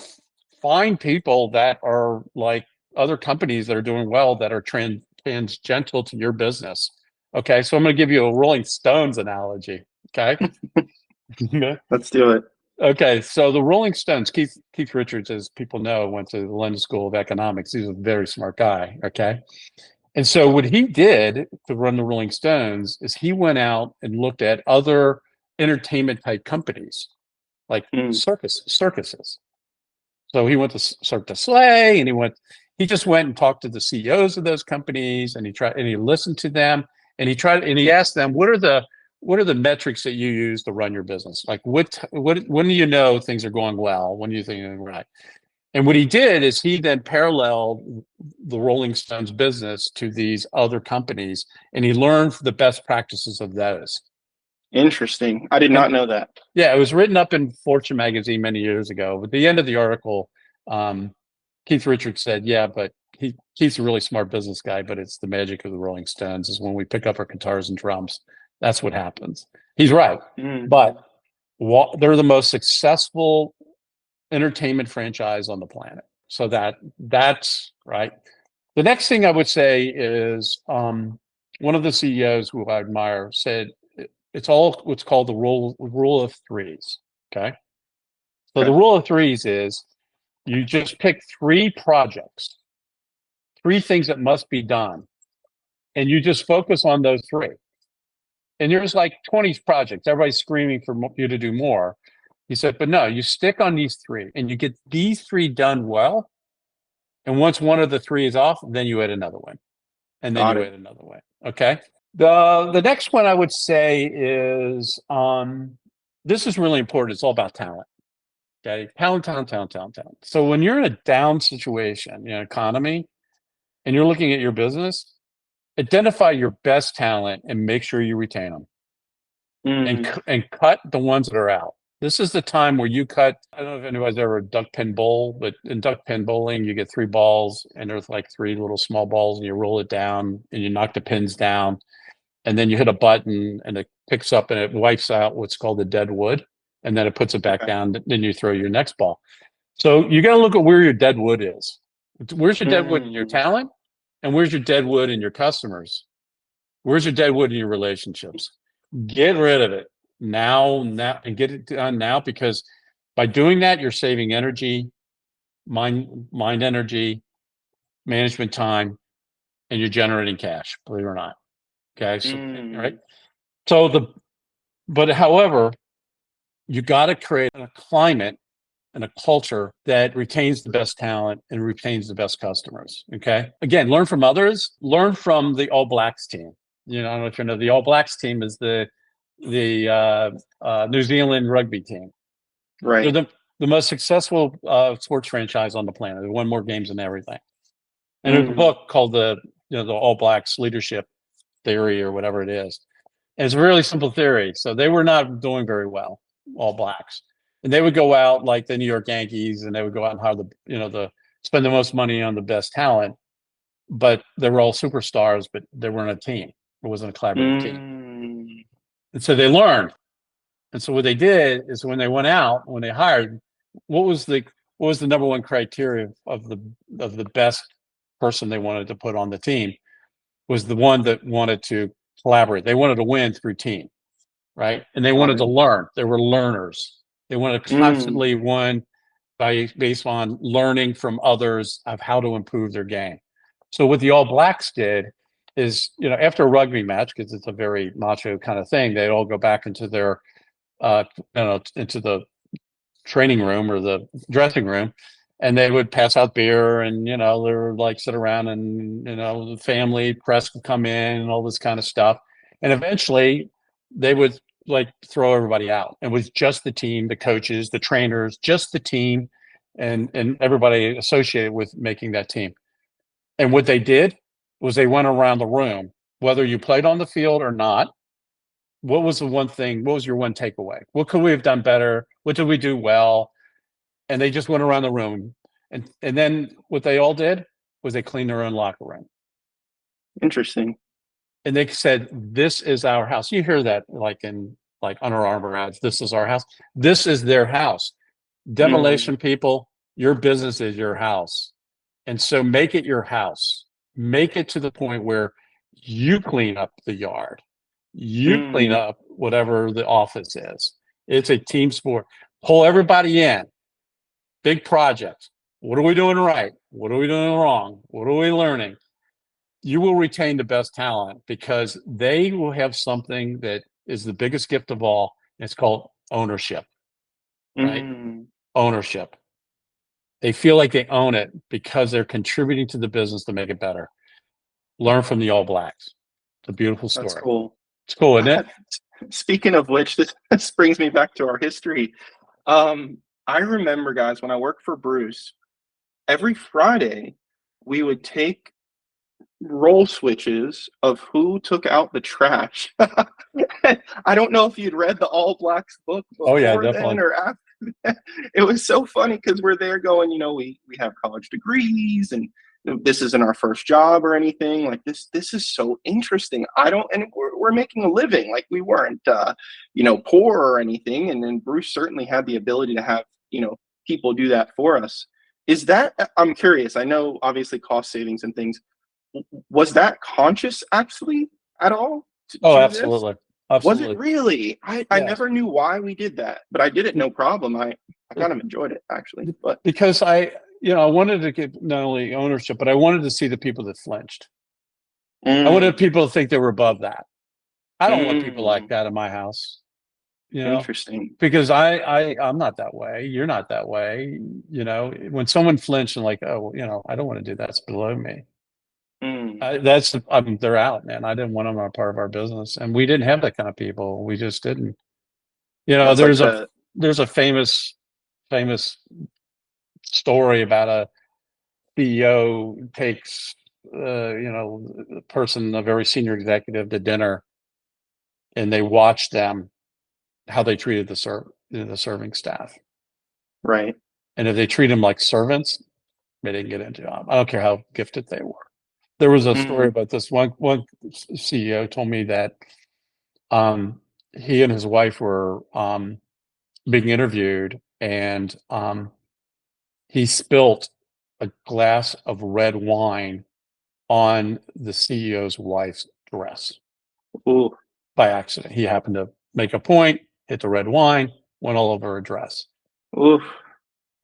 find people that are like other companies that are doing well, that are tangential to your business. Okay, so I'm going to give you a Rolling Stones analogy. Okay. Let's do it. Okay, so the Rolling Stones, Keith Richards, as people know, went to the London School of Economics. He's a very smart guy. Okay. And so what he did to run the Rolling Stones is he went out and looked at other entertainment type companies like circuses. So he went to Cirque du Soleil, and he just went and talked to the CEOs of those companies, and he listened to them, and he asked them, what are the metrics that you use to run your business? Like when do you know things are going well? When do you think they're right? And what he did is he then paralleled the Rolling Stones business to these other companies, and he learned the best practices of those. Interesting. I did And not know that. yeah, it was written up in Fortune magazine many years ago. At the end of the article, Keith Richards said, "Yeah, but he's a really smart business guy, but it's the magic of the Rolling Stones is when we pick up our guitars and drums, that's what happens." He's right, but they're the most successful entertainment franchise on the planet. So that's right. The next thing I would say is one of the CEOs who I admire said it's all what's called the rule of threes. Okay. So the rule of threes is you just pick 3 projects, 3 things that must be done, and you just focus on those 3. And there's like 20 projects. Everybody's screaming for you to do more. He said, but no, you stick on these 3 and you get these 3 done well. And once one of the 3 is off, then you add another one. And then you add another one. Okay. The next one I would say is this is really important. It's all about talent. Okay. Talent. So when you're in a down situation, economy, and you're looking at your business, identify your best talent and make sure you retain them. And cut the ones that are out. This is the time where you cut. I don't know if anybody's ever duck pin bowl, but in duck pin bowling, you get 3 balls and there's like 3 little small balls and you roll it down and you knock the pins down. And then you hit a button and it picks up and it wipes out what's called the dead wood. And then it puts it back down. Then you throw your next ball. So you got to look at where your dead wood is. Where's your dead wood in your talent? And where's your dead wood in your customers? Where's your dead wood in your relationships? Get rid of it now, and get it done now, because by doing that, you're saving energy, mind energy, management time, and you're generating cash, believe it or not. Okay. So, right. So but however, you got to create a climate and a culture that retains the best talent and retains the best customers. Okay. Again, learn from others, learn from the All Blacks team. I don't know if you know, the All Blacks team is the New Zealand rugby team. Right. They're the most successful sports franchise on the planet. They won more games than everything. And there's a book called the All Blacks Leadership Theory or whatever it is. And it's a really simple theory. So they were not doing very well, All Blacks. And they would go out like the New York Yankees, and they would go out and hire spend the most money on the best talent. But they were all superstars, but they weren't a team. It wasn't a collaborative team. And so they learned. And so what they did is when they went out, when they hired, what was the number one criteria of the best person they wanted to put on the team? Was the one that wanted to collaborate. They wanted to win through team, right? And they wanted to learn. They were learners. They wanted to constantly based on learning from others of how to improve their game. So what the All Blacks did is, after a rugby match, because it's a very macho kind of thing, they'd all go back into their, into the training room or the dressing room, and they would pass out beer, and they would like sit around, and the family, press would come in, and all this kind of stuff, and eventually they would like throw everybody out. It was just the team, the coaches, the trainers, just the team, and everybody associated with making that team. And what they did was they went around the room, whether you played on the field or not. What was the one thing? What was your one takeaway? What could we have done better? What did we do well? And they just went around the room, and then what they all did was they cleaned their own locker room. Interesting. And they said, "This is our house." You hear that like in Under Armour ads. This is our house. This is their house. Demolition people, your business is your house, and so make it your house. Make it to the point where you clean up the yard, you clean up whatever the office is. It's a team sport. Pull everybody in. Big project. What are we doing right? What are we doing wrong? What are we learning? You will retain the best talent because they will have something that is the biggest gift of all. It's called ownership, right? Ownership. They feel like they own it because they're contributing to the business to make it better. Learn from the All Blacks. It's a beautiful story. That's cool. It's cool, isn't it? Speaking of which, this brings me back to our history. I remember, guys, when I worked for Bruce, every Friday we would take role switches of who took out the trash. I don't know if you'd read the All Blacks book Oh yeah, before then definitely. or after that. It was so funny because we're there going, we have college degrees and this isn't our first job or anything. Like this is so interesting. I don't, and we're making a living. Like we weren't, poor or anything. And then Bruce certainly had the ability to have, people do that for us. Is that, I'm curious. I know obviously cost savings and things. Was that conscious actually at all to Oh, do this? absolutely. Was it Absolutely. really? I Yes. never knew why we did that, but I did it no problem. I kind of enjoyed it actually. But Because I wanted to give not only ownership, but I wanted to see the people that flinched. I wanted mm, people to think they were above that. I don't want people like mm, that in my house, interesting. because I'm not that way. You're not that way. When someone flinched and like, oh, I don't want to do that. It's below me. Mm, They're out, man. I didn't want them a part of our business, and we didn't have that kind of people. We just didn't. that's like There's a famous story about a CEO takes a person, a very senior executive, to dinner, and they watch them how they treated the serving staff, right. and if they treat them like servants, they didn't get into job. I don't care how gifted they were. There was a story Mm, about this one CEO told me that he and his wife were being interviewed, and he spilt a glass of red wine on the CEO's wife's dress ooh, by accident. He happened to make a point, hit the red wine, went all over her dress. oof.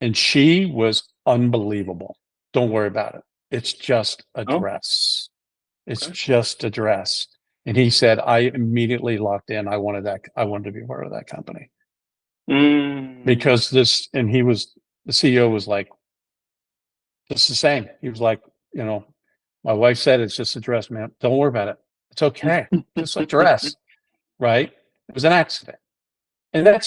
And she was unbelievable. Don't worry about it. It's just a Oh, dress. It's okay. just a dress. And he said, I immediately locked in. I wanted to be part of that company Mm, because the CEO was like, it's the same. He was like, you know, my wife said it's just a dress, man. Don't worry about it. It's okay. Just a dress, right? It was an accident. And I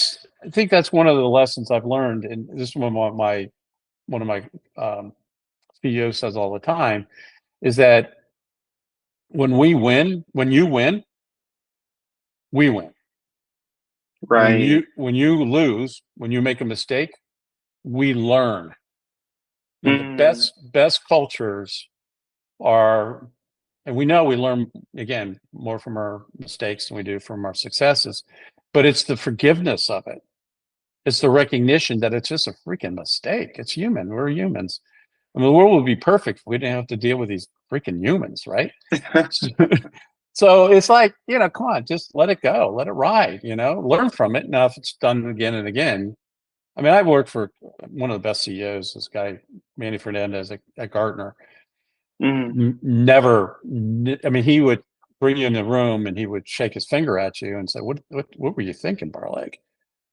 think that's one of the lessons I've learned. And this is one of my CEO says all the time is that when you win, we win. right. When you lose, when you make a mistake, we learn. And the Mm, best cultures are, and we know we learn again more from our mistakes than we do from our successes, but it's the forgiveness of it. It's the recognition that it's just a freaking mistake. It's human. We're humans. I mean, the world would be perfect if we didn't have to deal with these freaking humans, right? So it's like, come on, just let it go, let it ride, learn from it. Now, if it's done again and again, I mean, I've worked for one of the best CEOs, this guy, Manny Fernandez at Gartner. mm, I mean, he would bring you in the room and he would shake his finger at you and say, what were you thinking, Barlag?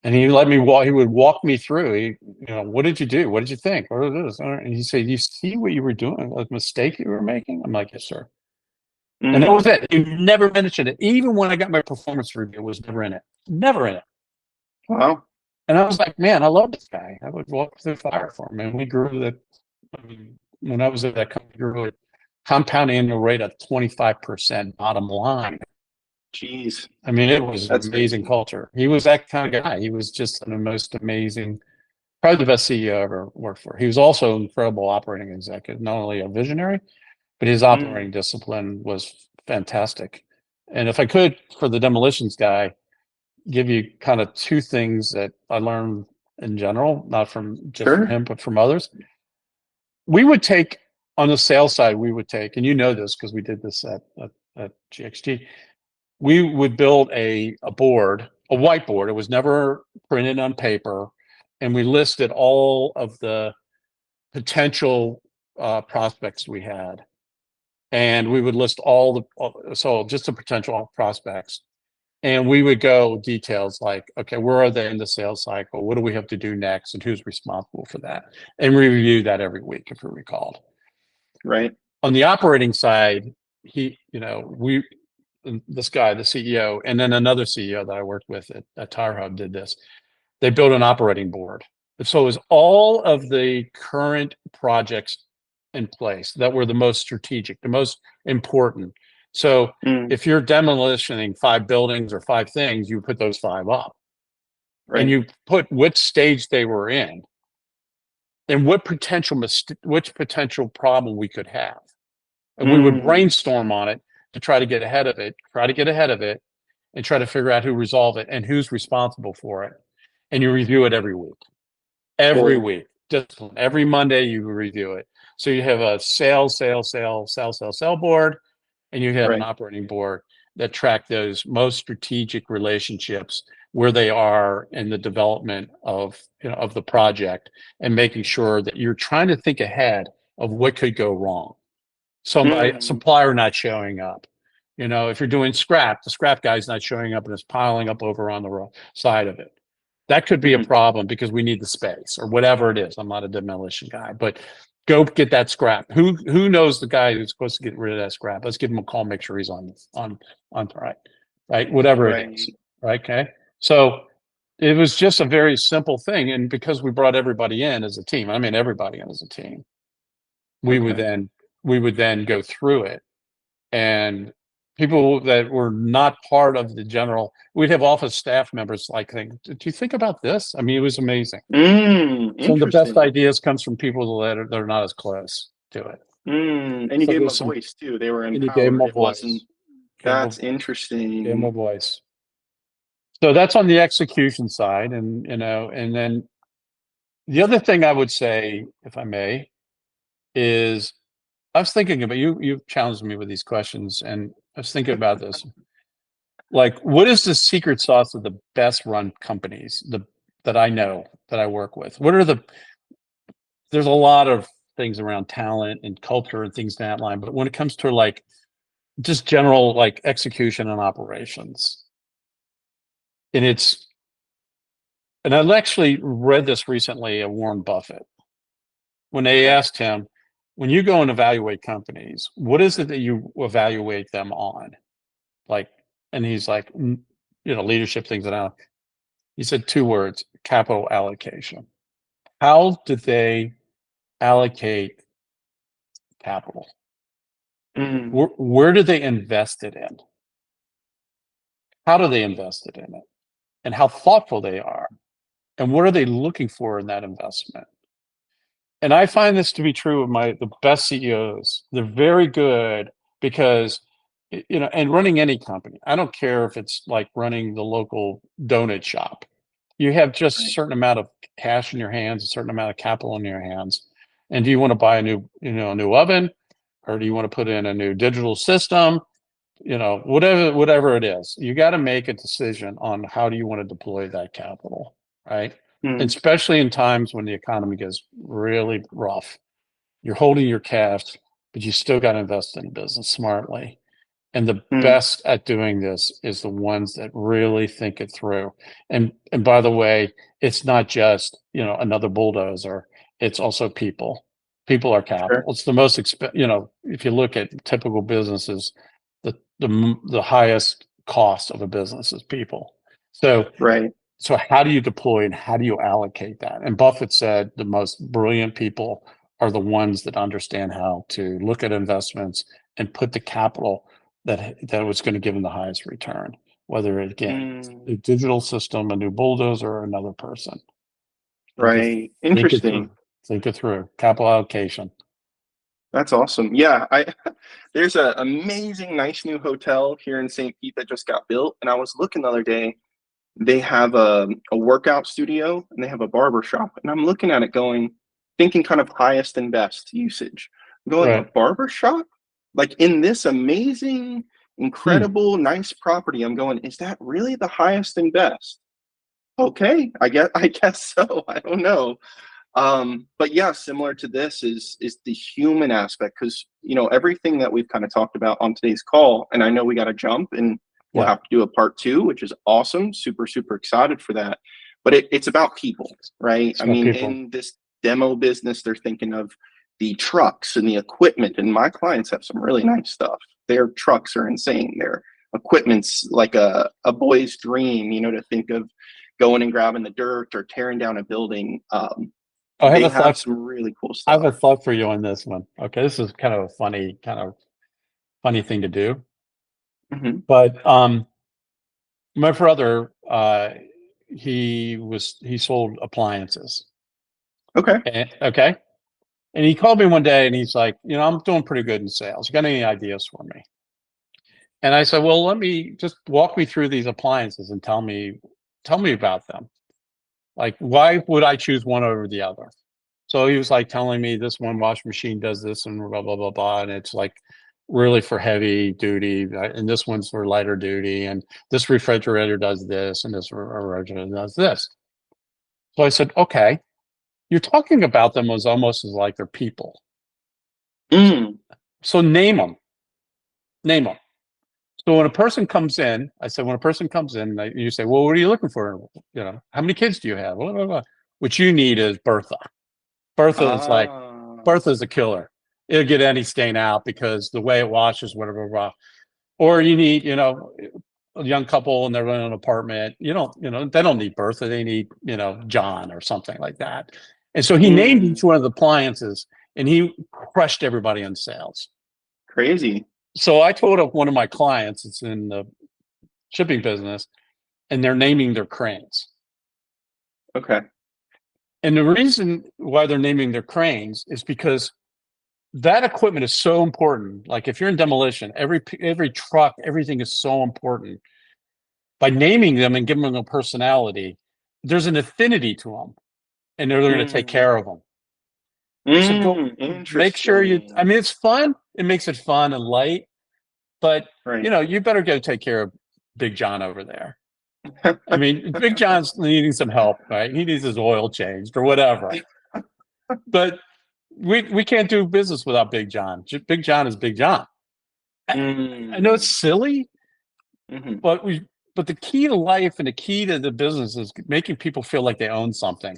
And he would walk me through. What did you do? What did you think? What is this? And he said, you see what you were doing, a mistake you were making? I'm like, yes, sir. And that was mm. it. He never mentioned it. Even when I got my performance review, it was never in it. Never in it. Wow. And I was like, man, I love this guy. I would walk through fire for him. And we grew when I was at that company, we grew at compound annual rate of 25% bottom line. Jeez. I mean, it was an That's amazing crazy. culture. He was that kind of guy. He was just the most amazing, probably the best CEO I ever worked for. He was also an incredible operating executive, not only a visionary, but his Mm, operating discipline was fantastic. And if I could, for the demolitions guy, give you kind of two things that I learned in general, not just from sure. him, but from others. We would take on the sales side, and you know this because we did this at GXG, we would build a board, a whiteboard. It was never printed on paper. And we listed all of the potential prospects we had. And we would list so just the potential prospects. And we would go details like, okay, where are they in the sales cycle? What do we have to do next? And who's responsible for that? And review that every week, if you recalled. Right. On the operating side, this guy, the CEO, and then another CEO that I worked with at Tire Hub did this. They built an operating board. So is all of the current projects in place that were the most strategic, the most important. So Mm, if you're demolishing 5 buildings or 5 things, you put those 5 up, and right. you put which stage they were in and what which potential problem we could have. And we would Mm, brainstorm on it to try to get ahead of it, and try to figure out who resolved it and who's responsible for it. And you review it every week. Every cool. week, just every Monday, you review it. So you have a sell board, and you have an Right. operating board that track those most strategic relationships, where they are in the development of, of the project, and making sure that you're trying to think ahead of what could go wrong. Mm, Supplier not showing up. If you're doing scrap, the scrap guy's not showing up and is piling up over on the side of it. That could be a mhm. problem because we need the space or whatever it is. I'm not a demolition guy, but go get that scrap. Who knows the guy who's supposed to get rid of that scrap? Let's give him a call, make sure he's on right, whatever it is, Right. right? Okay, so it was just a very simple thing, and because we brought everybody in as a team, I mean everybody in as a team, we would Okay. then we would then go through it, and people that were not part of the general, we'd have office staff members like think, did you think about this? I mean, it was amazing. Some of the best Interesting. ideas comes from people that are not as close to it. And you So gave them a there's some, voice too. They were and you gave them empowered. a It wasn't, voice, that's gave them a interesting. voice. So that's on the execution side, and and then the other thing I would say, if I may, is I was thinking about you. You've challenged me with these questions, and I was thinking about this. Like, what is the secret sauce of the best run companies that I know, that I work with? What are there's a lot of things around talent and culture and things down that line, but when it comes to like just general like execution and operations, and I actually read this recently of Warren Buffett, when they Okay. asked him, when you go and evaluate companies, what is it that you evaluate them on? Like, and he's like, leadership things, and he said 2 words: capital allocation. How do they allocate capital? Mm, Where do they invest it in? How do they invest it in it? And how thoughtful they are? And what are they looking for in that investment? And I find this to be true of the best CEOs. They're very good because, and running any company, I don't care if it's like running the local donut shop. You have just a right. certain amount of cash in your hands, a certain amount of capital in your hands. And do you want to buy a new oven, or do you want to put in a new digital system? Whatever it is, you got to make a decision on how do you want to deploy that capital, right? Mm, Especially in times when the economy gets really rough, you're holding your cash, but you still got to invest in the business smartly. And the mm, best at doing this is the ones that really think it through. And by the way, it's not just, another bulldozer. It's also people. People are capital. sure. It's the most if you look at typical businesses, the highest cost of a business is people. So Right. how do you deploy and how do you allocate that? And Buffett said the most brilliant people are the ones that understand how to look at investments and put the capital that was going to give them the highest return, whether again, Mm, a digital system, a new bulldozer, or another person. Think it, right. think it through. Interesting. Think it through. Capital allocation. That's awesome. Yeah, I there's a amazing nice new hotel here in St. Pete that just got built, and I was looking the other day. They have a workout studio and they have a barber shop, and I'm looking at it going, thinking kind of highest and best usage. I'm going, a Right. barber shop? Like in this amazing, Hmm. incredible, nice property, I'm going, is that really the highest and best? Okay, I guess so. I don't know. But yeah, similar to this is the human aspect, because everything that we've kind of talked about on today's call, and I know we got to jump and we'll Yeah. have to do a part 2, which is awesome. Super super excited for that. But it's about people, right? I Smart mean, people. in this demo business, they're thinking of the trucks and the equipment, and my clients have some really nice stuff. Their trucks are insane. Their equipment's like a boy's dream, to think of going and grabbing the dirt or tearing down a building. I have They a have thought. some really cool I have a stuff. thought for you on this one. Okay, this is kind of a funny thing to do. Hmm. But my brother, he sold appliances. Okay. Okay. And he called me one day and he's like, I'm doing pretty good in sales. You got any ideas for me? And I said, well, let me just walk me through these appliances and tell me about them. Like, why would I choose one over the other? So he was like telling me this one washing machine does this and blah, blah, blah, blah. And it's like really for heavy duty. And this one's for lighter duty. And this refrigerator does this. And this refrigerator does this. So I said, okay, you're talking about them as almost as like they're people. Mm. So name them. Name them. So when a person comes in, I said, when a person comes in, you say, well, what are you looking for? How many kids do you have? Blah, blah, blah. What you need is Bertha. Bertha is like, Ah. Bertha's a killer. It'll get any stain out because the way it washes, whatever, blah. Or you need, a young couple and they're in an apartment. They don't need Bertha. They need, John or something like that. And so he named each one of the appliances and he crushed everybody on sales. Crazy. So I told one of my clients, it's in the shipping business, and they're naming their cranes. Okay. And the reason why they're naming their cranes is because that equipment is so important. Like if you're in demolition, every truck, everything is so important. By naming them and giving them a personality, there's an affinity to them, and they're going to take care of them. So go make sure I mean, it's fun. It makes it fun and light, but Right. you better go take care of Big John over there. I mean, Big John's needing some help, right? He needs his oil changed or whatever. But we can't do business without Big John. Big John is Big John. I know it's silly, but the key to life and the key to the business is making people feel like they own something.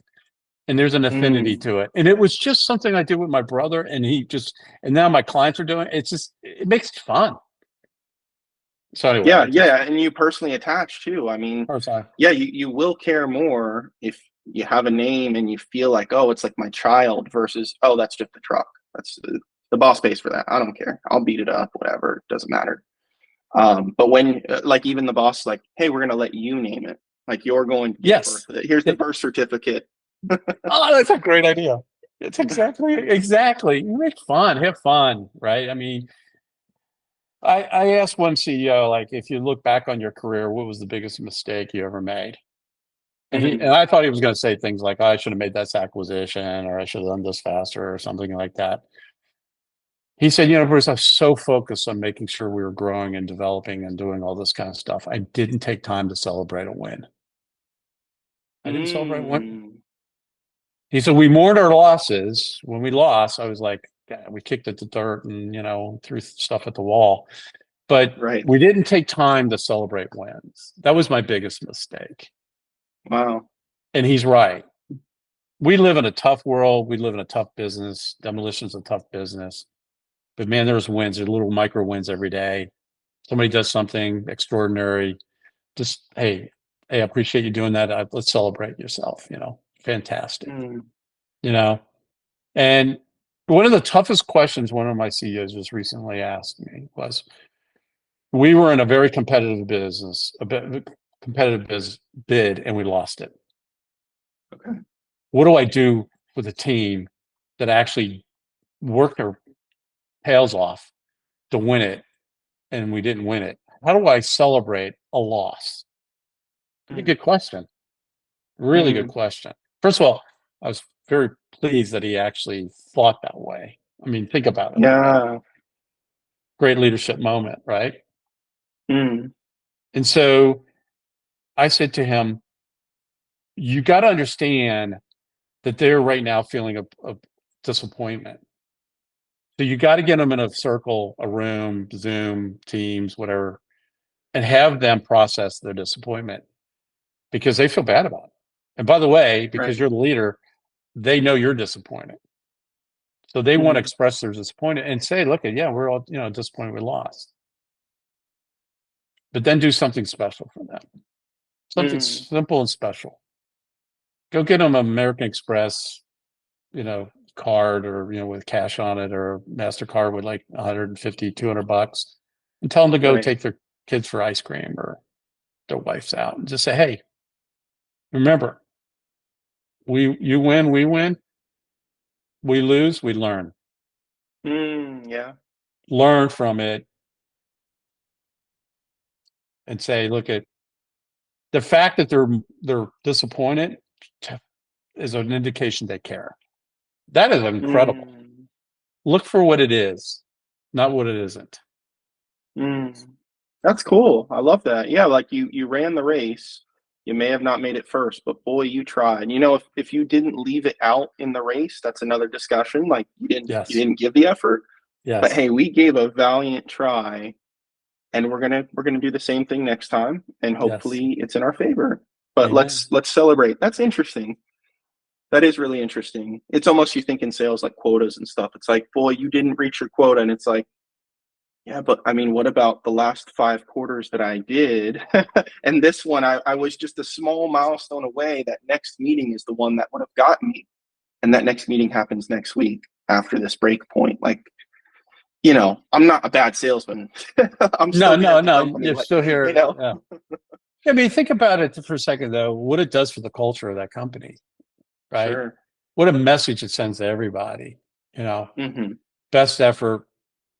And there's an affinity to it. And it was just something I did with my brother, and and now my clients are doing it. It makes it fun. So anyway, yeah, and you personally attach too. I mean, yeah, you will care more if you have a name and you feel like, oh, it's like my child versus, oh, that's just the truck. That's the boss pays for that. I don't care. I'll beat it up, whatever. It doesn't matter. But when like even the boss is like, hey, we're gonna let you name it. Like you're going to give birth with it. Here's the birth certificate. Oh, that's a great idea. It's exactly. Make fun, have fun, right? I mean, I asked one CEO, like, if you look back on your career, what was the biggest mistake you ever made? And I thought he was going to say things like, oh, I should have made this acquisition, or I should have done this faster, or something like that. He said, Bruce, I was so focused on making sure we were growing and developing and doing all this kind of stuff. I didn't take time to celebrate a win. I didn't celebrate a win. He said, we mourned our losses. When we lost, I was like, yeah, we kicked at the dirt and, threw stuff at the wall. But we didn't take time to celebrate wins. That was my biggest mistake. Wow. And he's right. We live in a tough world. We live in a tough business. Demolition's a tough business. But man, there's wins. There's little micro wins every day. Somebody does something extraordinary. Just, hey, I appreciate you doing that. Let's celebrate yourself. Fantastic. And one of the toughest questions one of my CEOs just recently asked me was, we were in a very competitive business, bid, and we lost it. Okay. What do I do with a team that actually worked their tails off to win it, and we didn't win it? How do I celebrate a loss? Pretty good question. Really good question. First of all, I was very pleased that he actually thought that way. I mean, think about it. Yeah. Great leadership moment, right? Mm. And so I said to him, you got to understand that they're right now feeling a disappointment. So you got to get them in a circle, a room, Zoom, Teams, whatever, and have them process their disappointment because they feel bad about it. And by the way, because you're the leader, they know you're disappointed. So they want to express their disappointment and say, look, yeah, we're all, disappointed we lost. But then do something special for them. Something simple and special. Go get them an American Express, card, or, with cash on it, or MasterCard with like 150, $200, and tell them to go Right. take their kids for ice cream or their wife's out, and just say, hey, remember, you win, we win, we lose, we learn. Yeah. Learn from it and say, look, at the fact that they're disappointed is an indication they care. That is incredible. Look for what it is, not what it isn't. That's cool. I love that. Yeah, like you ran the race. You may have not made it first, but boy, you tried. If you didn't leave it out in the race, that's another discussion. Like you didn't give the effort. Yes. But hey, we gave a valiant try, and we're gonna do the same thing next time, and hopefully it's in our favor. But Amen. let's celebrate. That's interesting. That is really interesting. It's almost, you think in sales like quotas and stuff. It's like, boy, you didn't reach your quota, and it's like, yeah, but I mean, what about the last 5 quarters that I did? And this one, I was just a small milestone away. That next meeting is the one that would have gotten me. And that next meeting happens next week after this break point. Like, I'm not a bad salesman. I'm still no. You're still here. Yeah. I mean, think about it for a second, though, what it does for the culture of that company, right? Sure. What a message it sends to everybody, best effort.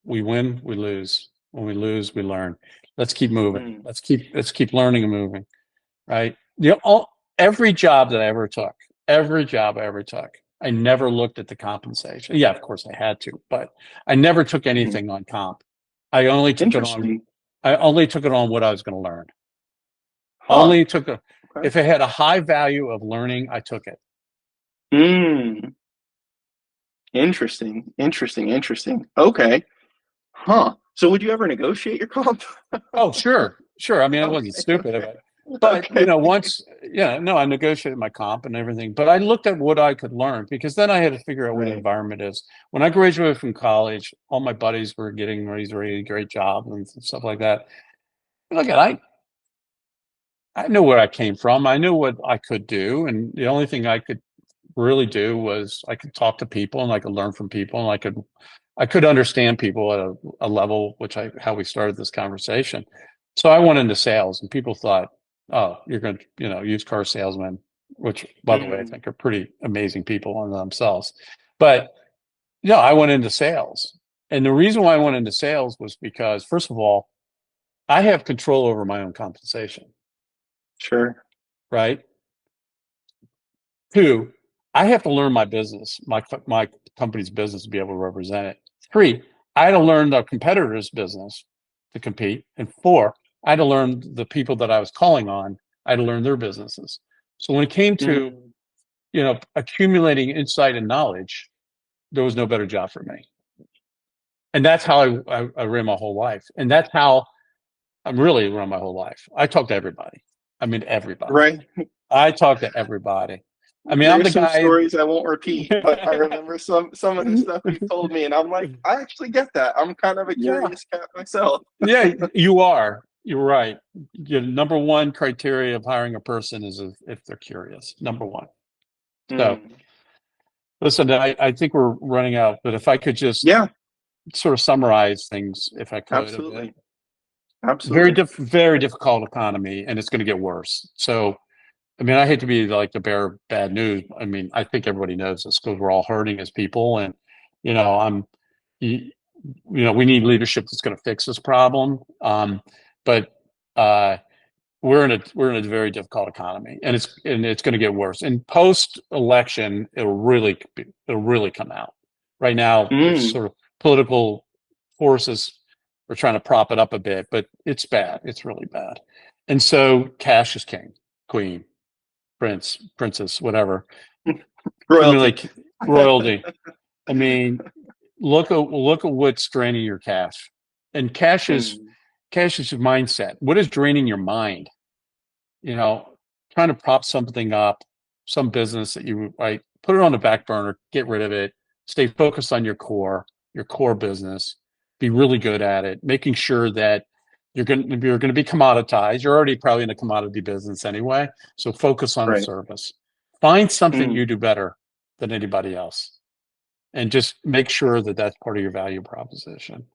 We win, we lose. When we lose, we learn. Let's keep moving. Let's keep learning and moving, right? Every job that I ever took, I never looked at the compensation. Yeah, of course I had to, but I never took anything on comp. I only took it on what I was going to learn. Only took it. Okay. If it had a high value of learning, I took it. Interesting. Okay. So would you ever negotiate your comp? Oh, sure. I mean, I wasn't stupid about it. But, I negotiated my comp and everything. But I looked at what I could learn, because then I had to figure out what the environment is. When I graduated from college, all my buddies were getting these really great jobs and stuff like that. Look, I knew where I came from. I knew what I could do. And the only thing I could really do was I could talk to people, and I could learn from people, and I could understand people at a level, how we started this conversation. So I went into sales, and people thought, oh, you're going to, used car salesman, which, by the way, I think are pretty amazing people in themselves. But, I went into sales. And the reason why I went into sales was because, first of all, I have control over my own compensation. Sure. Right? 2, I have to learn my business, my company's business, to be able to represent it. 3, I had to learn the competitor's business to compete. And 4, I had to learn the people that I was calling on. I had to learn their businesses. So when it came to, accumulating insight and knowledge, there was no better job for me. And that's how I ran my whole life. And that's how I'm really run my whole life. I talk to everybody. I mean, everybody. Right. I talk to everybody. I mean, There's I'm the some guy. Stories I won't repeat, but I remember some of the stuff you told me, and I'm like, I actually get that. I'm kind of a curious cat myself. Yeah, you are. You're right. Your number one criteria of hiring a person is if they're curious. Number one. So, listen, I think we're running out, but if I could just sort of summarize things, if I could. Absolutely. Very difficult economy, and it's going to get worse. So, I mean, I hate to be like the bearer of bad news. I mean, I think everybody knows this, because we're all hurting as people, and we need leadership that's going to fix this problem. But we're in a very difficult economy, and it's going to get worse. And post election, it'll really come out. Right now, sort of political forces are trying to prop it up a bit, but it's bad. It's really bad. And so, cash is king, queen, prince, princess, whatever. Royalty. I mean, look at what's draining your cash. And cash is your mindset. What is draining your mind? Trying to prop something up, some business that you put it on the back burner, get rid of it, stay focused on your core business, be really good at it, making sure that You're going to be commoditized. You're already probably in a commodity business anyway. So focus on the Right. service. Find something Mm, you do better than anybody else, and just make sure that that's part of your value proposition.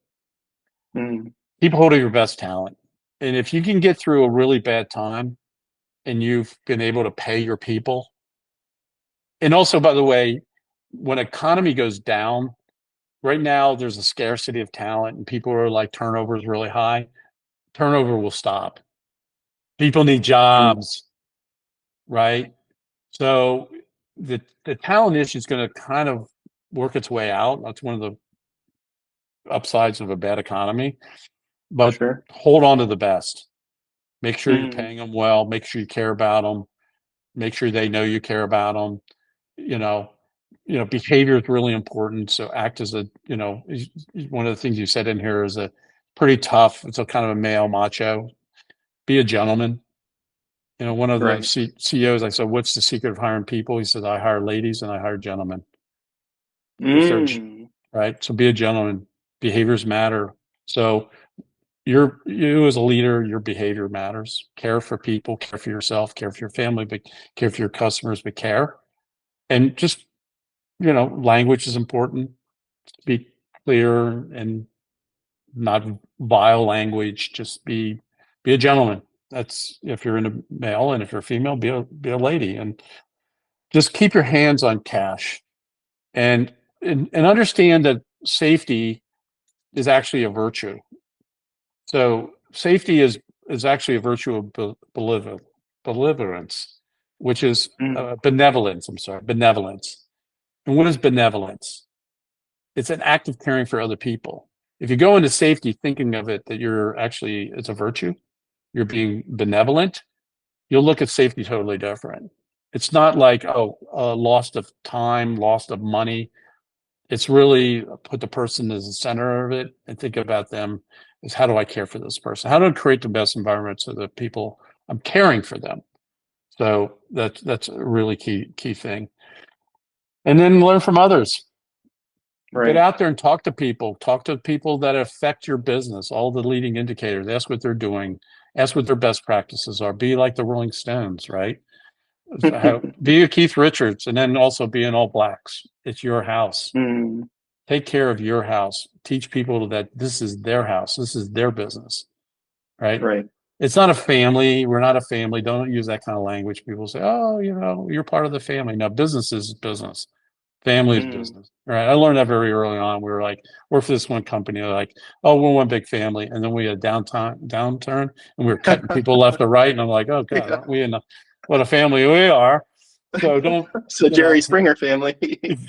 mm, Keep hold of your best talent. And if you can get through a really bad time and you've been able to pay your people, and also, by the way, when economy goes down, right now there's a scarcity of talent and people are like turnover is really high. Turnover will stop. People need mm. jobs, right? So the talent issue is going to kind of work its way out. That's one of the upsides of a bad economy. For But sure. hold on to the best. Make sure you're Mm, paying them well. Make sure you care about them. Make sure they know you care about them. You know, behavior is really important. So act as a, one of the things you said in here is a pretty tough. It's a kind of a male macho. Be a gentleman. One of the right. CEOs, I said, "What's the secret of hiring people?" He says, "I hire ladies and I hire gentlemen." If they're Mm, right, so be a gentleman. Behaviors matter. So you as a leader, your behavior matters. Care for people, care for yourself, care for your family, but care for your customers, but care. And just, language is important. Be clear and not vile language. Just be a gentleman. That's if you're in a male, and if you're a female, be a lady. And just keep your hands on cash, and understand that safety is actually a virtue. So safety is actually a virtue of benevolence, which is mm, benevolence. I'm sorry, benevolence. And what is benevolence? It's an act of caring for other people. If you go into safety thinking of it that it's a virtue, you're being benevolent, you'll look at safety totally different. It's not like, loss of time, loss of money. It's really put the person as the center of it and think about them as, how do I care for this person? How do I create the best environment so that people, I'm caring for them? So that's a really key thing. And then learn from others. Get right. out there and talk to people. Talk to people that affect your business, all the leading indicators. Ask what they're doing. Ask what their best practices are. Be like the Rolling Stones, right? Be a Keith Richards, and then also be an All Blacks. It's your house. Mm, Take care of your house. Teach people that this is their house. This is their business, right? right. It's not a family. We're not a family. Don't use that kind of language. People say, "Oh, you're part of the family." No, business is business. Family is Mm. business. Right? I learned that very early on. We were like, work for this one company. They're like, "Oh, we're one big family," and then we had a downturn, and we were cutting people left or right. And I'm like, "Oh God, Yeah. aren't we in what a family we are?" So don't, So Jerry Springer family.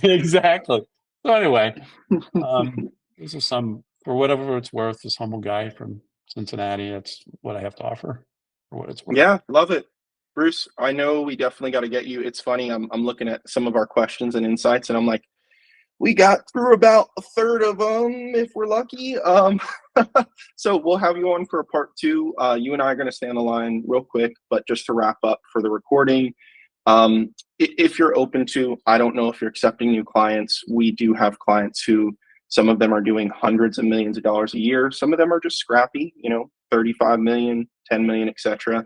exactly. So anyway, this is some, for whatever it's worth, this humble guy from Cincinnati. That's what I have to offer for what it's worth. Yeah, love it. Bruce, I know we definitely got to get you. It's funny. I'm looking at some of our questions and insights, and I'm like, we got through about a third of them if we're lucky. So we'll have you on for a part two. You and I are going to stay on the line real quick, but just to wrap up for the recording, if you're open to, I don't know if you're accepting new clients. We do have clients who, some of them are doing hundreds of millions of dollars a year. Some of them are just scrappy, 35 million, 10 million, etc.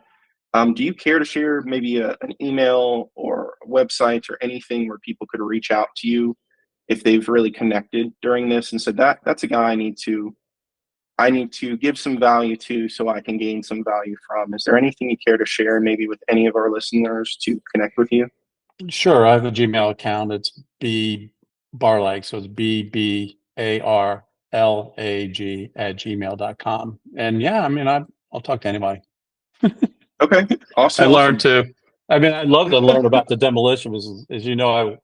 Do you care to share maybe an email or a website or anything where people could reach out to you if they've really connected during this and said that's a guy I need to give some value to so I can gain some value from? Is there anything you care to share maybe with any of our listeners to connect with you? Sure. I have a Gmail account. It's B Barlag. So it's BBARLAG at gmail.com. And yeah, I mean, I'll talk to anybody. Okay, I awesome, learned awesome. to, I mean, I'd love to learn about the demolition. As you know,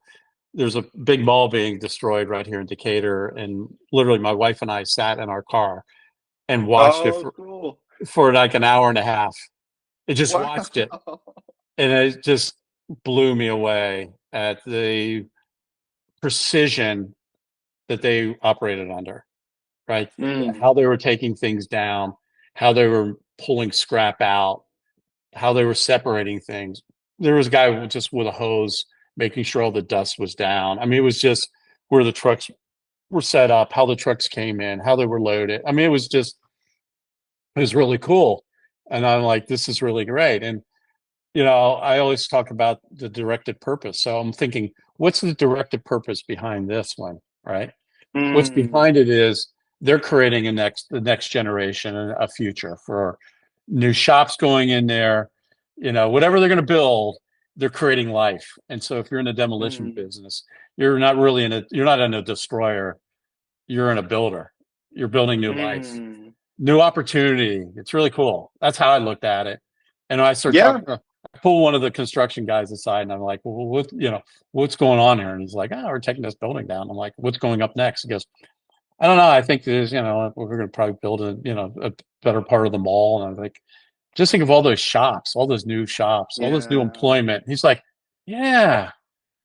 there's a big mall being destroyed right here in Decatur. And literally my wife and I sat in our car and watched it Oh, cool. for like an hour and a half. It just Wow. watched it. And it just blew me away at the precision that they operated under, right? Mm, How they were taking things down, how they were pulling scrap out, how they were separating things. There was a guy just with a hose making sure all the dust was down. I mean, it was just where the trucks were set up, how the trucks came in, how they were loaded. I mean, it was just is really cool. And I'm like, this is really great. And, I always talk about the directed purpose. So I'm thinking, what's the directed purpose behind this one? Right. What's Mm, behind it is they're creating the next generation and a future for new shops going in there, whatever they're going to build, they're creating life. And so if you're in the demolition mm, business, you're not in a destroyer, you're in a builder. You're building new life, mm. new opportunity. It's really cool. That's how I looked at it. And I start Yeah. talking, I pull one of the construction guys aside and I'm like, well, what's going on here? And he's like, we're taking this building down. I'm like, what's going up next? He goes, I don't know. I think there's, we're going to probably build a better part of the mall. And I'm like, just think of all those shops, all those new shops, all this new Yeah. employment. He's like, yeah,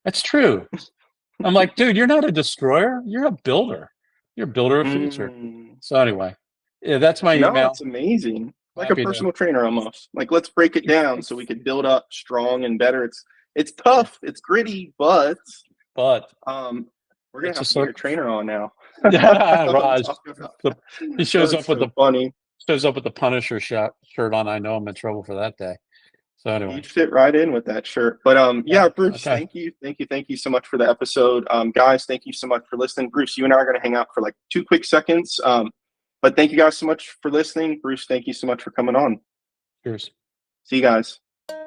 that's true. I'm like, dude, you're not a destroyer. You're a builder. You're a builder of future. Mm. So anyway, yeah, that's my No, email. it's amazing. Like a Happy to. personal trainer almost. Like let's break it down so we could build up strong and better. It's tough, it's gritty, but But um we're gonna it's a have to get your circle. trainer on now. Yeah, Raj. Talk about He shows up that's with so funny. the Punisher shirt on. I know I'm in trouble for that day. So anyway, You'd fit right in with that shirt. But yeah, yeah, Bruce, okay. thank you so much for the episode. Guys, thank you so much for listening. Bruce, you and I are gonna hang out for like 2 quick seconds. But thank you guys so much for listening. Bruce, thank you so much for coming on. Cheers. See you guys.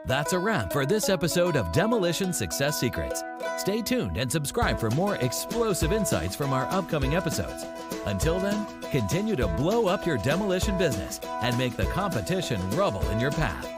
That's a wrap for this episode of Demolition Success Secrets. Stay tuned and subscribe for more explosive insights from our upcoming episodes. Until then, continue to blow up your demolition business and make the competition rubble in your path.